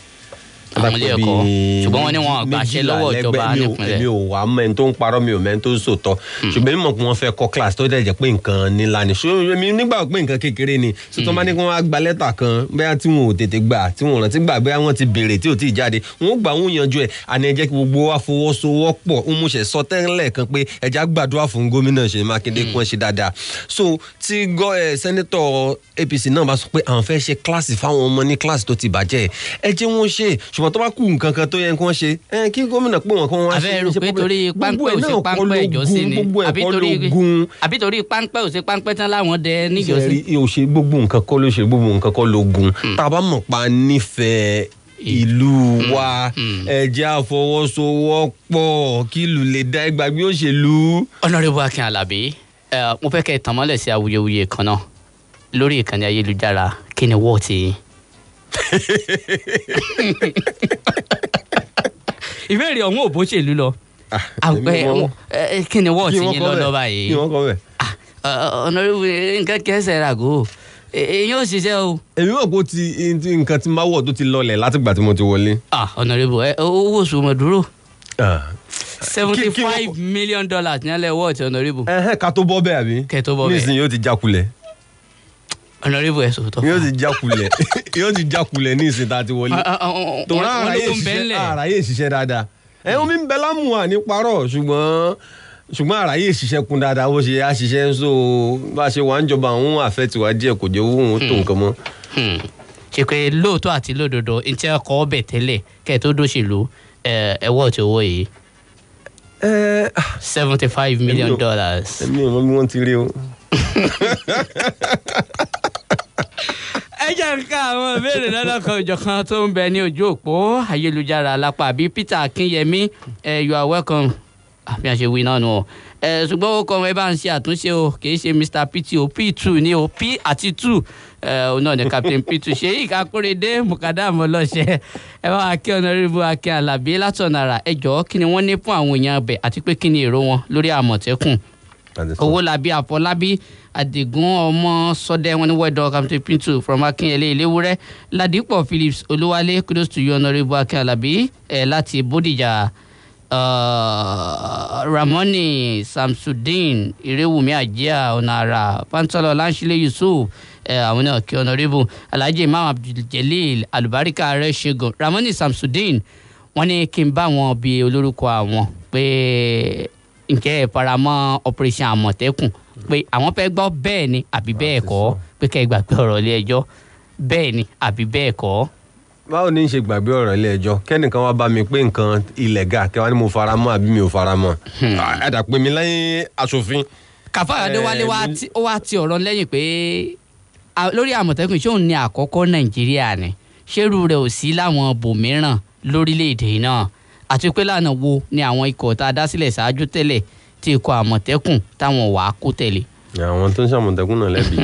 àwọn ilé ẹ̀kọ́ ṣùgbọ́n wọ́n ní wọn àgbàṣe lọ́wọ́ ìjọba nípìnlẹ̀. èmi ò wá mẹ́ni tó ń parọ́ mi ò mẹ́ni tó ń sòtọ́ ṣùgbọ́n èmi mọ̀ pé wọ́n fẹ́ kọ́ class tó dẹ̀ jẹ́ pé nǹkan nílá ni èmi nígbà pé nǹkan kékeré ni sọtọ́ máa ní kí wọ́n á gba lẹ́tà kan bóyá tí wọn ò tètè gbà tí wọn ò rántí gbà bóyá wọ́n ti béèrè tí ò tí ì jáde wọn ó gbà wọn yanjú ẹ̀ àní ẹ jẹ́ kí gbogbo wa fọwọ́sowọ́pọ̀ ń mú ṣe sọ tẹ́lẹ̀ kan pé ẹ já gbàdúrà fún gómìnà Ṣèyí Mákindé kí wọ́n ṣe dáadáa so tí sẹ́nétọ̀ APC náà bá sọ pé àwọn fẹ́ ṣe kíláàsì fáwọn ọmọ ní kíláàsì tó ti bàjẹ́ ẹ jẹ́ wọ́n ṣe ṣùgbọ́n tó bá kú nǹkan kan tó yẹ kí wọ́n ṣe kí gómìnà pé wọ́n kàn wá ṣe. àbẹ́ rò pé torí páńpẹ́ ò sí páńpẹ́ ìjọsìn ni àbí torí páńpẹ́ ò sí páńpẹ́ tán láwọn dẹ níjọsìn. gbogbo nǹkan kọ́ ló ṣe gbogbo nǹkan kọ́ ló gun tá a bá mọ̀ pa nífẹ̀ẹ́ ìlú wa ẹ jẹ́ á fọwọ́sowọ́pọ̀ kí ìlú lè dá ìgbàgbé òṣèlú. Honorable Akin Alabi mo fẹ́ kẹ́ ẹ tàn mọ́lẹ̀ sí awuyewuye kan náà lórí ìkànnì ayélujára kí ni wọ́ọ̀tì ìbéèrè ọ̀hún ò bó ṣèlú lọ kí ni wọ́ọ̀tì yín lọ́lọ́ báyìí Honorable nǹkan kẹsẹ̀ ràgó èyí ò ṣiṣẹ́ o. èmi mọ̀ pé ó ti nǹkan tí máa wọ̀ tó ti lọlẹ̀ látìgbà tí mo ti wọlé. Honorable owó oṣù mọ̀ dúró $75 million ní alẹ́ wọ́ọ̀tì Honorable. ká tó bọ́ bẹ́ẹ̀ àbí. kẹ́ tó bọ́ bẹ́ẹ̀ nísìnyí yóò ti jákulẹ̀. Honorable ẹ̀ sọ̀tọ̀. yóò ti jákulẹ̀ ní ìsìn tá a ti wọlé. tòun àráyè ṣiṣẹ́ dáadáa. omi ń bẹ lámùwà ní parọ́ ṣùgbọ́n àráyè ṣiṣẹ́ kún dáadáa bó ṣe á ṣiṣẹ́ so bá a ṣe wà ń jọba àwọn àfẹ́ tiwa díẹ̀ kò jẹ́ owó òun tó nǹkan mọ́. ṣe pé lóòótọ́ àti lódodo ntí ọkọ̀ ọbẹ̀ tẹ́lẹ̀ kẹ́ ẹ̀ tó dóṣèlú ẹ̀wọ́ ti owó yìí $75 million. èmi ò mọ bí wọ́n ti rí o. ẹ jẹ́ ká àwọn ìbéèrè lọ́lọ́kan òjọ̀kan tó ń bẹ ní ojú òpó ayélujára alápá bíi Peter Akínyẹmí you are welcome àfi àṣẹ wí náà nù ọ ṣùgbọ́n ó kọ́ ẹ bá ń ṣe àtúnṣe o kì í ṣe Mr P2 o P2 ni o P àti 2 òun náà ni Captain P2 Ṣèyí Akóredé Mukadam ọlọ́ṣẹ́ ẹ bá wa kí Honorable Akin Alabi látọ̀nà àrà ẹ jọ̀ọ́ kí ni wọ́n ní fún àwọn èèyàn abẹ àti pé kí ni èrò wọn lórí Àmọ̀tẹ́kùn. Owólabí Àfọlábí Adigun ọmọ Sọdẹ wọn ní wẹdọ Captain Pinto from Akinyele Ilewure Ladipo Phillips Olúwalé kudos to you Honourable Akin Alabi láti Bódìjà Ramoni Samsudeen Irewumi Ajia Onara Pantolo Lanṣile Yusuf àwọn náà kí Honourable Alhaji Imam Abdul-Jalil Alubarika Areshegun Ramoni Samsudeen wọ́n ní kí n bá wọn bí olórúkọ àwọn pé ǹjẹ́ ẹ faramọ́ operation Àmọ̀tẹ́kùn pé àwọn fẹ́ gbọ́ bẹ́ẹ̀ ni àbí bẹ́ẹ̀ kọ́ pé kẹ́ ẹ gbàgbé ọ̀rọ̀ ilé ẹjọ́ bẹ́ẹ̀ ni àbí bẹ́ẹ̀ kọ́. Báwo ni n ṣe gbàgbé ọ̀rọ̀ ilé ẹjọ́ kẹ́nìkan wá bá mi pé nǹkan ilẹ̀gà kẹwàá ni mo faramọ́ àbí mi ò faramọ́ ẹ̀dà pé mi lẹ́yìn aṣòfin. Kàfáyà Adéwálé ó wá ti ọ̀rọ̀ lẹ́yìn pé lórí Àmọ̀tẹ́kùn ṣé òun ní àkọ́kọ́ Nàìjíríà ni ṣérú rẹ̀ ò sí láwọn bòmíràn lórílẹ̀‐èdè náà àti pé lánàá wo ni àwọn ikọ̀ tá a dá sílẹ̀ ṣáájú tẹ́lẹ̀ tí ikọ̀ Àmọ̀tẹ́kùn táwọn wàá kó tẹ̀lé. Àwọn tó ń ṣàmọ̀tẹ́kùn náà lẹ́bi.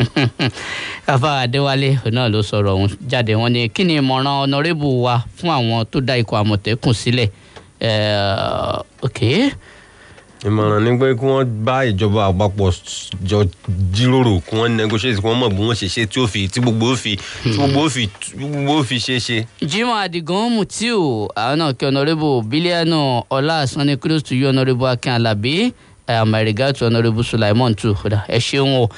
Kàfáyà Adéwálé náà ló sọ̀rọ̀ ọ̀hún jáde wọ́n ní kí ni ìmọ̀ràn Honourable wa fún àwọn tó dá ikọ̀ Àmọ̀tẹ́kùn sílẹ̀. Ìmọ̀ràn ni pé kí wọ́n bá ìjọba àpapọ̀ jọ jíròrò kí wọ́n negotiate kí wọ́n mọ̀ bí wọ́n ṣe ṣe tí gbogbo ó fi ṣe ṣe. Jimoh Adigun Mutiu àwọn náà kí Honourable Bílíọ̀nù Ọláàsán ní kudos to you Honourable Akin Alabi my regard to Honourable Sulaiman too ẹ ṣeun o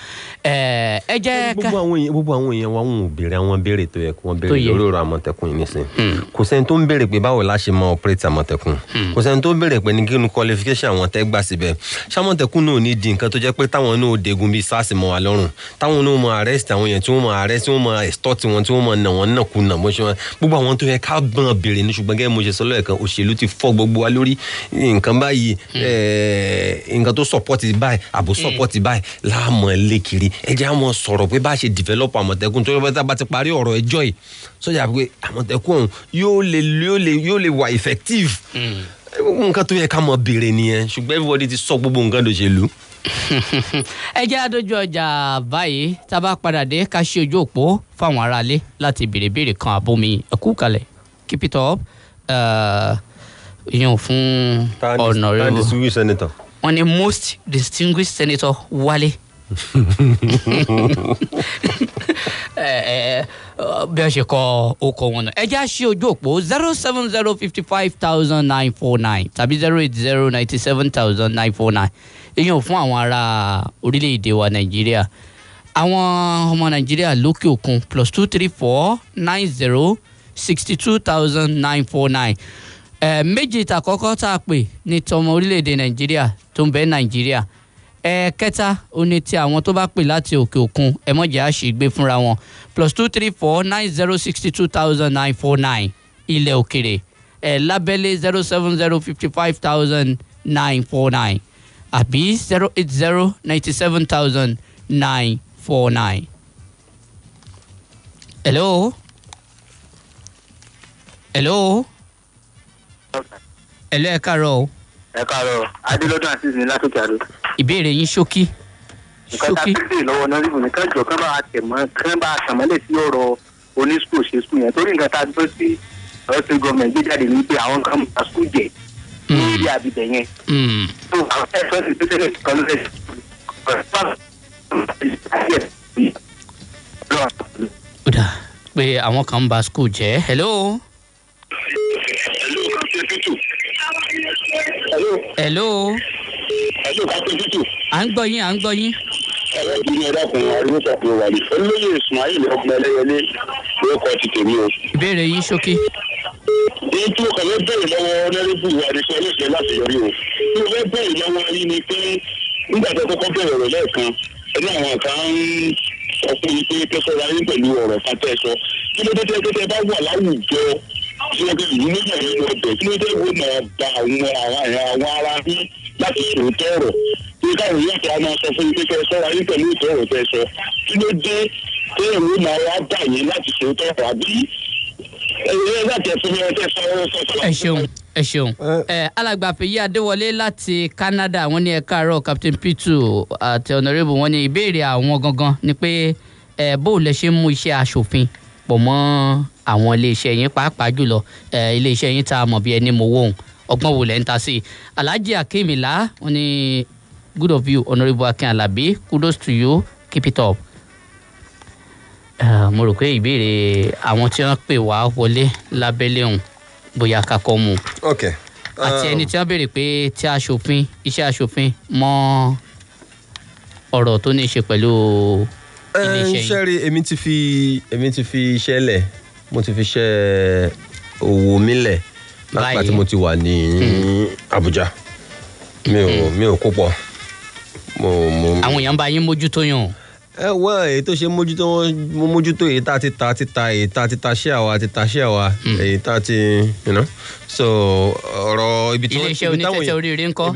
ẹ jẹ́ ká. gbogbo àwọn èèyàn wa wọn ò béèrè àwọn béèrè tó yẹ kí wọ́n béèrè lórí ọ̀rọ̀ Àmọ̀tẹ́kùn yìí nísìn kò sẹ́ni tó ń béèrè pé báwo la ṣe máa operate Àmọ̀tẹ́kùn kò sẹ́ni tó ń béèrè pé ní kí ni qualification àwọn tẹ́ gbà síbẹ̀ ṣàmọ̀tẹ́kùn náà ní di nǹkan tó jẹ́ pé táwọn náà degun bíi SARS mọ́ wa lọ́rùn táwọn náà máa arrest àwọn yẹn tí wọ́n máa arrest tí wọ́n máa extort wọn tí wọ́n máa nà wọ́n nàkúnà bó ṣe wọn gbogbo àwọn tó yẹ ká gbọ́n béèrè ní ṣùgbọ́n gẹ́gẹ́ mo ṣe sọ lẹ́ẹ̀kan òṣèlú ti fọ́ gbogbo wa lórí nǹkan báyìí nǹkan tó support báyìí àbò support báyìí láàmú ẹlẹ́kiri ẹjẹ́ àwọn sọ̀rọ̀ pé bá a ṣe develop Àmọ̀tẹ́kùn tó yẹ bá ti parí ọ̀rọ̀ ẹjọ́ yìí sọ́jà pé Àmọ̀tẹ́kùn yóò lè wà effective nǹkan tó yẹ ká mọ̀ béèrè nìyẹn ṣùgbọ́n everybody ti sọ gbogbo nǹkan lóṣèlú. ẹ jẹ́ àdójú ọjà báyìí tá a bá padà dé ká ṣe ojú òpó fáwọn aráalé láti béèrè kan àbomi ẹ̀kú kalẹ̀ keep it up ìyẹn fún Honourable wọ́n ní most distinguished senator Wálé bí wọ́n ṣe kọ okọ̀ wọn náà ẹ jẹ́ àṣì ojú òpó 070550949 tàbí 080970949 èèyàn fún àwọn ará orílẹ̀-èdè wa Nàìjíríà àwọn ọmọ Nàìjíríà lókè òkun +23490622949 méjì ìtàkọ́kọ́ tá a pè ní tọmọ orílẹ̀-èdè Nàìjíríà tó ń bẹ Nàìjíríà kẹta ó ní ti àwọn tó bá pè láti òkè òkun ẹ mọ̀jẹ̀ àṣìgbé fúnra wọn +23490622949 ilẹ̀ òkèrè lábẹ́lé 070550949 àbí 080970949. hello. Hello, ẹ káàárọ̀ o. Ẹ káàárọ̀ Adélọ́dún àti ìsìn látòkè àdó. Ìbéèrè yín ṣókí. Nǹkan tá a fi lọ́wọ́ náà níbo nìkan jọ kán bá a tẹ̀mọ́lẹ̀ sí ọ̀rọ̀ oníṣòwò ṣe sùn yẹn torí nǹkan tá a gbé sí ọ̀sẹ̀ gọ́ọ̀mẹ̀ntì gbé jáde ní pé àwọn kan bá sùn jẹ ní ilé àbíbẹ̀ yẹn. tó àwọn ẹ̀sọ́ ti tó tẹ́lẹ̀ kan ló lẹ̀ ó dà pé àwọn kan ń ba skul jẹ́. Hello. Hello. à ń gbọ́ yín. ẹ̀rọ ìdílé ẹ̀dàkùn arúgbó wà ní olóyè Ismail ọgbọ̀n ẹlẹ́yẹlé lórúkọ ti tèmi o. ìbéèrè yín ṣókí. èyí tí mo kàn fẹ́ bẹ̀rẹ̀ lọ́wọ́ ọ̀nẹ́rẹ́bù wa ní sọ ẹlẹ́sẹ̀ láti yọrí o. tí mo fẹ́ bẹ̀rẹ̀ lọ́wọ́ yín ni pé nígbà tó kọ́kọ́ bẹ̀rẹ̀ rẹ̀ lẹ́ẹ̀kan ẹni àwọn kan ń sọ fún mi pé kẹsọ̀rọ̀ ayé pẹ̀lú ọ̀rọ̀ kan tẹ́ sọ kí ló dé tẹ́ bá wà láwùjọ tí wọ́n fi ìlú méjì nínú ọbẹ̀ kí ló dé wo náà ba àwọn ará ní láti ṣòótọ́ ọ̀rọ̀ pé káwọn yóò tó a máa sọ fún mi pé kẹsọ̀rọ̀ ayé pẹ̀lú ìtọ́ ọ̀rọ̀ tẹ́ sọ kí ló dé tí èrò náà wá bà yín láti ṣòótọ́ ọ̀rọ̀ àbí ẹ ṣeun alàgbà Fèyí Adéwọlé láti Canada wọ́n ní ẹ káàárọ̀ Captain Pitu àti Honourable wọ́n ní ìbéèrè àwọn gangan ni pé bó lẹ ṣe ń mú iṣẹ́ aṣòfin pọ̀ mọ́ àwọn iléeṣẹ́ yín pàápàá jùlọ iléeṣẹ́ yín tá a mọ̀ bí ẹni mowó òun ọgbọ́n wo lẹ́ ń ta sí i. Alhaji Akimila wọ́n ní good of you Honourable Akin Alabi, kudos to you, keep it up. Mo rò pé ìbéèrè àwọn tí wọ́n pè wá wọlé lábẹ́lẹ̀ ọ̀hún bóyá kakọ́ mu. ok. Àti ẹni tí wọ́n béèrè pé tí aṣòfin iṣẹ́ aṣòfin mọ́ ọ̀rọ̀ tó ní í ṣe pẹ̀lú iléeṣẹ́ yìí. sẹ́rí èmi ti fi iṣẹ́ lẹ̀, mo ti fi iṣẹ́ òwò mi lẹ̀ lápá tí mo ti wà ní Abuja. mi ò kó pọ̀. àwọn èèyàn bá yín mójútó yàn. Wá èyí tó ṣe mójútó mo mójútó èyí tá a ti ta èyí tá a ti ta ṣé àwa èyí tá a ti so ọ̀rọ̀ ibi tí wọ́n iléeṣẹ́ onítẹ̀tẹ̀ oríire ńkọ́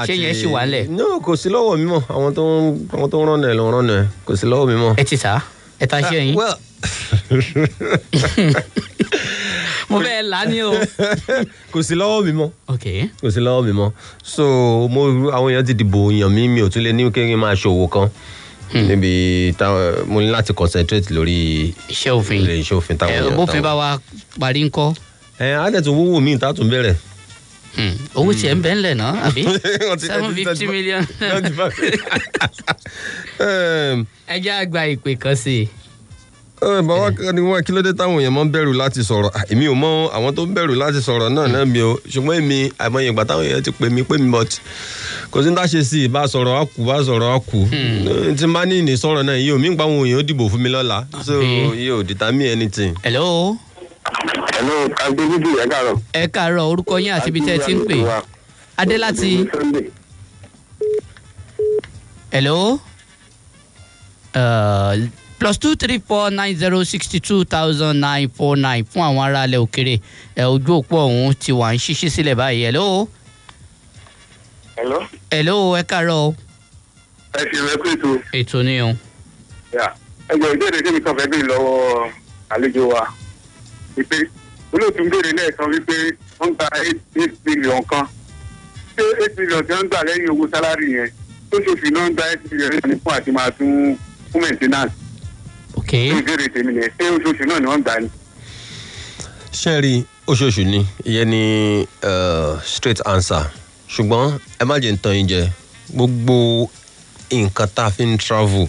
ṣé yẹn ṣì wà lẹ̀. no kò sí lọ́wọ́ mi mọ́ àwọn tó ń rán ẹ̀ ló ń rán ẹ̀ kò sí lọ́wọ́ mi mọ́. ẹ ti ta ẹ ta ṣé yín. mo fẹ́ là ní o. kò sí lọ́wọ́ mi mọ́. ok. kò sí lọ́wọ́ mi mọ́ so àwọn èèyàn ti dìbò yàn mí mi ò tún lè ní kékeré máa ṣòwò kan. níbi mo ní láti concentrate lórí iṣẹ́ òfin táwọn èèyàn. bófin bá wa parí ńkọ́. á dẹ̀ tún wúwo míì tá a tún bẹ̀rẹ̀. owó tiẹ̀ ń bẹ́ ńlẹ̀ náà àbí 750 million. ẹ jẹ́ àgbà ìpè kan sí i. bàbá ni wọn kí ló dé táwọn èèyàn máa ń bẹ̀rù láti sọ̀rọ̀ èmi ò mọ àwọn tó ń bẹ̀rù láti sọ̀rọ̀ náà mi ò ṣùgbọ́n èmi àìmọye ìgbà táwọn èèyàn ti pè mí but kò sí ní tá a ṣe sí i bá sọ̀rọ̀ á kù tí n bá ní ìní sọ̀rọ̀ náà yìí ò mí ń pa àwọn èèyàn dìbò fún mi lọ́la so yìí ò determine anything. hello. agbẹ́bíbí ẹ káàárọ̀. ẹ káàárọ̀ orúkọ yín àti ibi tẹ́ ẹ ti ń pè. adé láti. hello. +23490622949 fún àwọn ará ilẹ̀ òkèrè ojú òpó ọ̀hún ti wà ń ṣíṣí sílẹ̀ báyìí. hello. hello ẹ káàárọ̀. ẹ ṣe rẹ pé ètò ni o. ẹ jọ ìbéèrè tí mi kàn fẹ́ béèrè lọ́wọ́ àlejò wa wípé olóòtú ń béèrè lẹ́ẹ̀kan wípé wọ́n gba 8 billion kan ṣé 8 billion tí wọ́n ń gbà lẹ́yìn owó sálárì yẹn tó ṣòfin náà ń gba 8 billion ní fún àti máa tún fún maintenance. ok. ìbéèrè tèmi nìyẹn ṣé oṣooṣù náà ni wọ́n gbà ni. ṣẹ́ẹ̀rì oṣooṣù ni ìyẹn ni straight answer ṣùgbọ́n ẹ má jẹ́ ń tàn yín jẹ gbogbo nǹkan tá a fi ń travel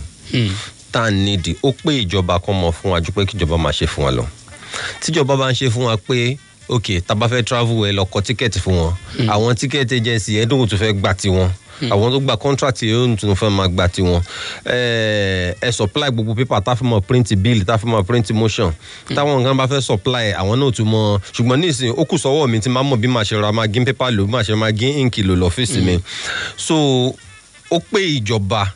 tá a nídìí ó pé ìjọba kan mọ̀ fún wa ju pé kíjọba máa ṣe fún wa lọ tíjọba bá ń ṣe fún wa pé ok tá a bá fẹ́ travel ẹ lọ kọ tíkẹ́ẹ̀tì fún wọn àwọn tíkẹ́ẹ̀tì agency ẹ̀ dókòtò fẹ́ gbà tiwọn àwọn tó gba contract yóò tún fẹ́ máa gba tiwọn ẹ supply gbogbo paper tá a fi mọ print bill tá a fi mọ print motion táwọn nǹkan bá fẹ́ supply àwọn náà tún mọ ṣùgbọ́n nísìnyí ó kù sọ́wọ́ mi tí máa mọ̀ bí màá ṣe ra máa gín paper lò bí màá ṣe máa gín ink lò lọ́fíìsì mi so ó pé ìjọba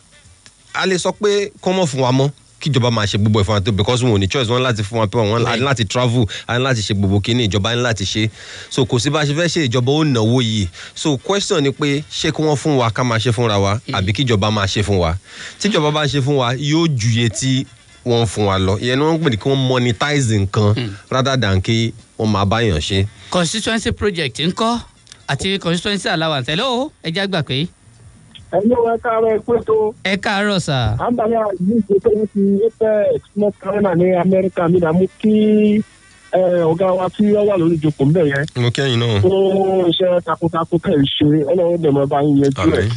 a lè sọ pé kọ́mọ̀ fún wa mọ́ kíjọba máa ṣe gbogbo ìfọwọ́n tó because wọn ò ní choice wọn láti fún wa pé wọn ní láti travel àní láti ṣe gbogbo kíní ìjọba ní láti ṣe so kò sí bá a ṣe fẹ́ ṣe ìjọba ó náwó yìí so question ni pé ṣé kí wọ́n fún wa ká máa ṣe fúnra wa àbí kíjọba máa ṣe fún wa tíjọba bá ṣe fún wa yóò ju iye tí wọ́n fún wa lọ ìyẹn ni wọ́n ń pè ní kí wọ́n monetize nǹkan rather than kí wọ́n máa báyàn ṣe. constituency project ńkọ́ àti constituency allowance hello ẹ já gbà pé. ẹ̀yin ẹ káàárọ̀ ẹ pé tó. ẹ káàárọ̀ sà. àǹbálẹ̀ yìí ṣe pé wọ́n ti apex north carolina ní amẹ́ríkà mi náà mú kí ọ̀gá wa tí wọ́n wà lórí ìjókòó mbẹ̀ yẹn. mo kẹ́yìn náà. fún iṣẹ́ takuntakun tẹ̀ ń ṣe ọlọ́run dẹ̀ mọ́ bá yín yẹn jù ẹ̀.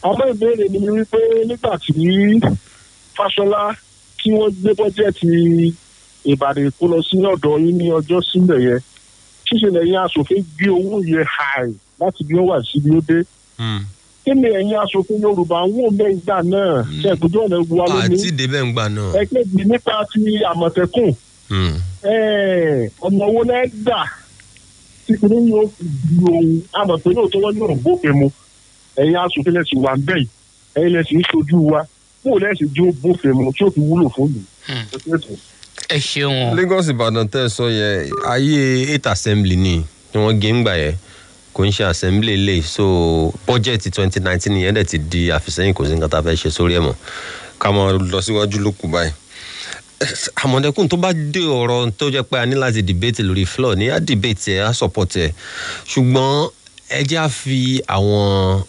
àmọ́ ìbéèrè mi ni wípé nígbà tí Fáṣọlá tí wọ́n gbé bọ́jẹ́ẹ̀tì Ìbàdàn kó lọ sí ọ̀dọ̀ yín ní ọjọ́ sílẹ̀ yẹn ṣíṣe lẹ́yìn aṣòfin gbé owó yẹn high láti bí wọ́n wà sí bí ó dé kí ni ẹ̀yin aṣòfin Yorùbá ń wò mẹ́ ìgbà náà ṣe ìpójú ọ̀nà ewu wa lónìí. àti débẹ̀ ń gbà náà. ẹ̀kejì nípa ti Àmọ̀tẹ́kùn ọ̀nà owó náà gbà tí kìíní yóò fi di ohun àmọ̀tẹ́ yóò tó wọ́n yóò bófin mu ẹ̀yin aṣòfin lẹ́sìn wà ń bẹ̀ yìí ẹ̀yin lẹ́sìn ń ṣojú wa kó lẹ́sìn jó bófin mu tí ó fi wúlò fún mi. ẹ ṣeun. Lagos Ìbàdàn tẹ́ ẹ sọ yẹ ayé 8 assembly ni wọ́n gé ń gbà yẹ kò ń ṣe assembly lè so budget 2019 yẹn dẹ̀ ti di àfisẹ́yìn kò sí nǹkan tá a fẹ́ ṣe sórí ẹ̀ mọ́ ká mọ́ lọ síwájú ló kù báyìí. Àmọ̀tẹ́kùn tó bá dé ọ̀rọ̀ tó jẹ́ pé a ní láti debate lórí floor ní á debate ẹ̀ á support ẹ̀ ṣùgbọ́n ẹ jẹ́ á fi àwọn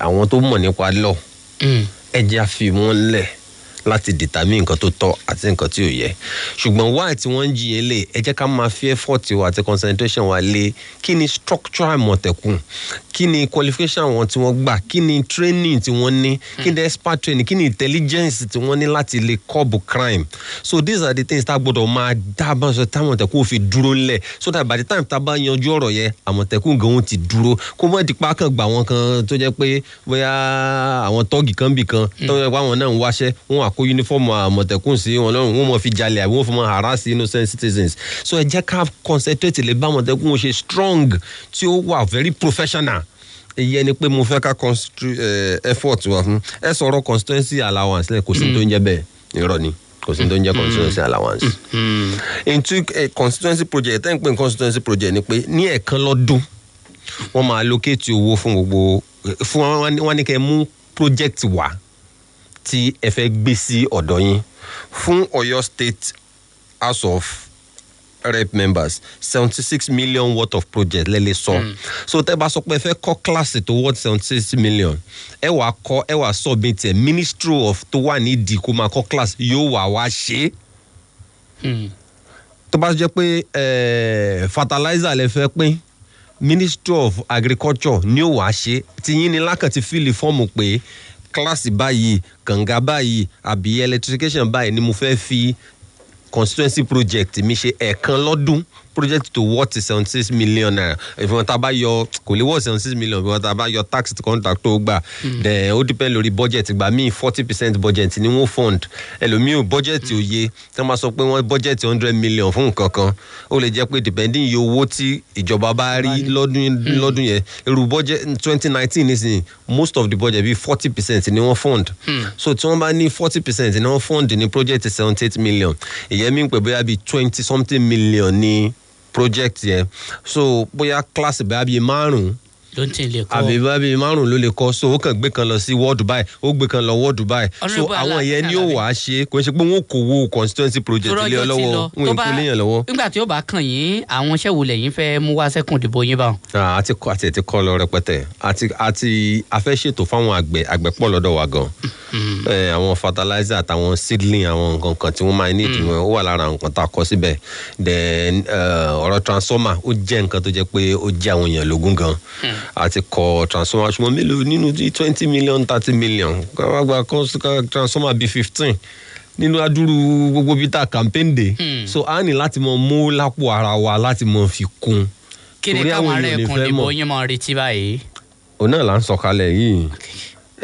àwọn tó mọ̀ nípa law ẹ jẹ́ á fi wọ́n lẹ̀ láti determine nǹkan tó tọ́ àti nǹkan tí ò yẹ ṣùgbọ́n why tí wọ́n ń jiyàn lé ẹ jẹ́ ká máa fi effort wa àti concentration wa lé kí ni structure Àmọ̀tẹ́kùn kí ni qualification wọn tí wọ́n gbà, kí ni training tí wọ́n ní, kí ni expert training, kí ni intelligence tí wọ́n ní láti lè curb crime. So these are the things tá gbọ́dọ̀ máa dábàá sọ táwọn Àmọ̀tẹ́kùn fi dúró ńlẹ̀, so that by the time tá bá yanjú ọ̀rọ̀ yẹn Àmọ̀tẹ́kùn gan ti dúró, kó mọ́ dípá kan gbà wọn kan tó jẹ́ pé bóyá àwọn tọ́ọ̀gì kan bì kan tó jẹ́ pé àwọn náà ń wáṣẹ́, wọ́n wá kó uniform Àmọ̀tẹ́kùn sí wọn lọ́rùn, wọ́n mọ̀ fi jalè àbí wọ́n fi mọ̀ harass innocent citizens. So ẹ jẹ́ ká concentrate lè bá Àmọ̀tẹ́kùn ṣe strong tí ó wà very professional. Ìyẹn ni pé mo fẹ́ ká effort wa fún ẹ sọ̀rọ̀ constituency allowance lẹ kò sí tó ń jẹ́ bẹ́ẹ̀ irọ́ ni, kò sí tó ń jẹ́ constituency allowance. Into a constituency project tẹ́ ń pè ní constituency project ni pé ní ẹ̀ẹ̀kan lọ́dún wọ́n máa allocate owó fún gbogbo fún wọn ní kẹ́ mú project wá tí ẹ fẹ́ gbé sí ọ̀dọ̀ yín. Fún Ọ̀yọ́ State House of Rep members 76 million worth of project lẹ́lẹ́ sọ. So tẹ́ bá sọ pé ẹ fẹ́ kọ́ class tó worth 76 million ẹ wá submit ẹ Ministry of tó wà nídìí kó máa kọ́ class yóò wá ṣe. Tó bá jẹ́ pé fertilizer lẹ fẹ́ pín Ministry of Agriculture ni ó wá ṣe, tí yín ni lákàn ti fíìlì fọ́ọ̀mù pé kíláàsì báyìí kànga báyìí àbí electrification báyìí ni mo fẹ́ fi constituency project mi ṣe ẹ̀ẹ̀kan lọ́dún project to worth 76 million naira. Ìfọwọ́n tá a bá yọ kò lè worth 76 million ìfọwọ́n tá a bá yọ tax contract tó gbà then ó depend lórí budget gbà míì 40% budget ni wọ́n fund ẹlòmíì budget òye tí wọ́n bá sọ pé wọ́n budget 100 million fún nǹkan kan ó lè jẹ́ pé depending iye owó tí ìjọba bá rí lọ́dún yẹn irú budget 2019 nísìnyí most of the budget bí 40% ni wọ́n fund. So tí wọ́n bá ní 40% ni wọ́n fund ní project 78 million ìyẹn mi ń pè bóyá bí 20 something million ní project yẹn. So bóyá class bóyá bí 5 ló ń tì lè kọ́ àbí bóyá bí 5 ló lè kọ́. So ó kàn gbé kan lọ sí World Dubai ó gbé kan lọ World Dubai. So àwọn yẹn ni ó wàá ṣe kò ń ṣe pé wọn kò wo constituency project ilé ọlọ́wọ́ wọn kò léyàn lọ́wọ́. nígbà tí ó bá kàn yín àwọn iṣẹ́ wo lẹ́yìn fẹ́ mú wá sẹ́kùn ìdìbò yín báwọn. àti kọ́ lọ rẹpẹtẹ àti afẹ́ ṣètò fáwọn àgbẹ̀ pọ̀ lọ́dọ̀ wa gan. àwọn fertilizer àtàwọn seedling àwọn nǹkan kan tí wọ́n máa ní ìdìbò ó wà lára nǹkan tá a kọ́ síbẹ̀. then ọ̀rọ̀ transformer ó jẹ́ nǹkan tó jẹ́ pé ó jẹ́ àwọn èèyàn lógún gan. àti kọ́ transformer ṣùgbọ́n mélòó nínú 20 million 30 million káwágbá transformer bíi 15 nínú adúrú gbogbo bíi ta campaign day. So a ní láti mọ mú lápò ara wa láti mọ fi kún. kí ni káwọn ará ẹkùn ìdìbò yín mọ retí báyìí. òun náà là ń sọ̀kalẹ̀ yìí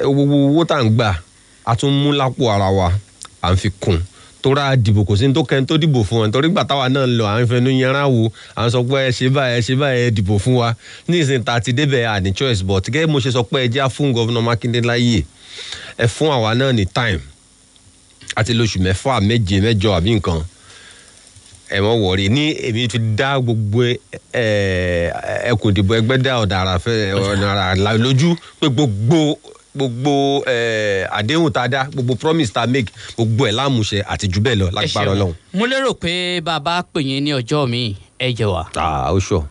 gbogbo owó tá à ń gbà a tún mú lápò ara wa à ń fi kún tóra dìbò kò sí ní tó kẹ́ni tó dìbò fún wọn torí gbà táwa náà lọ à ń fẹnu yẹra wo à ń sọ pé ẹ ṣe báyìí ẹ dìbò fún wa ní ìsìn tá a ti débẹ̀ à ní choice but gẹ́gẹ́ mo ṣe sọ pé ẹ já fún gọ́vùnà Mákindé láyè ẹ fún àwa náà ní time àti lóṣù 6 7 8 àbí nǹkan ẹ mọ̀ wọ̀rí ní èmi ti dá gbogbo ẹkùn ìdìbò Ẹgbẹ́dá ọ̀dàrà lójú pé gbogbo àdéhùn tá a dá gbogbo promise tá a make gbogbo ẹ̀ láàmúṣẹ àti jù bẹ́ẹ̀ lọ lágbára Ọlọ́run. mo lérò pé bàbá pè yín ní ọjọ́ mi ẹ jẹ́ wa. ó sọ.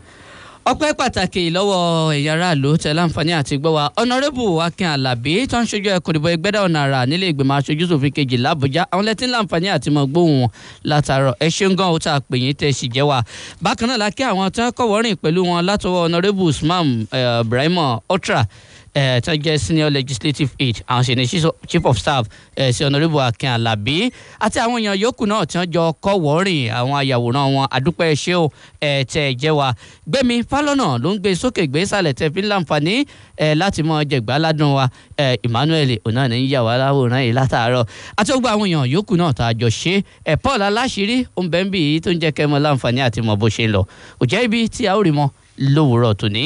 ọpẹ́ pàtàkì lọ́wọ́ ẹ̀yà aráàlú tẹ láǹfààní àti gbọ́ wa Honorable Akin Alabi tó ń ṣojú ẹkùn ìdìbò Ẹgbẹ́dá ọ̀nà àrà nílé ìgbìmọ̀ aṣojú ṣòfin kejì l'Àbújá àwọn lẹ́tí láǹfààní àti mọ̀ gbóhùn wọn látàárọ̀ ẹ ṣeun gan ó tà pè yín tẹ̀ sì jẹ́ wa. bákan náà la kí àwọn tó ń kọ̀wọ́rìn pẹ̀lú wọn látọwọ́ Honorable Usman Ibrahim Otra tó jẹ́ senior legislative aide àwọn sì ní chief of staff sí Honorable Akin Alabi àti àwọn èèyàn yòókù náà tí wọ́n jọ kọ́wọ́rìn àwọn ayàwòrán wọn àdúpẹ́ ṣé o tẹ̀ jẹ́ wa. Gbẹ́mi Fálọ́nà ló ń gbé sókè gbé sàlẹ̀ tẹ̀ fi láǹfààní láti mọ jẹ̀gbá ládùn wa Emmanuel ọ̀nà ní yà wá láwòrán yìí látàárọ̀ àti gbogbo àwọn èèyàn yòókù náà tá a jọ ṣe Paul Aláṣírí òǹbẹ̀ǹbì tó ń jẹ́ kẹ́ mọ láǹfààní àti mọ bó ṣe ń lọ òjẹ́ ibi tí a ó rí mọ lówùúrọ̀ tòní.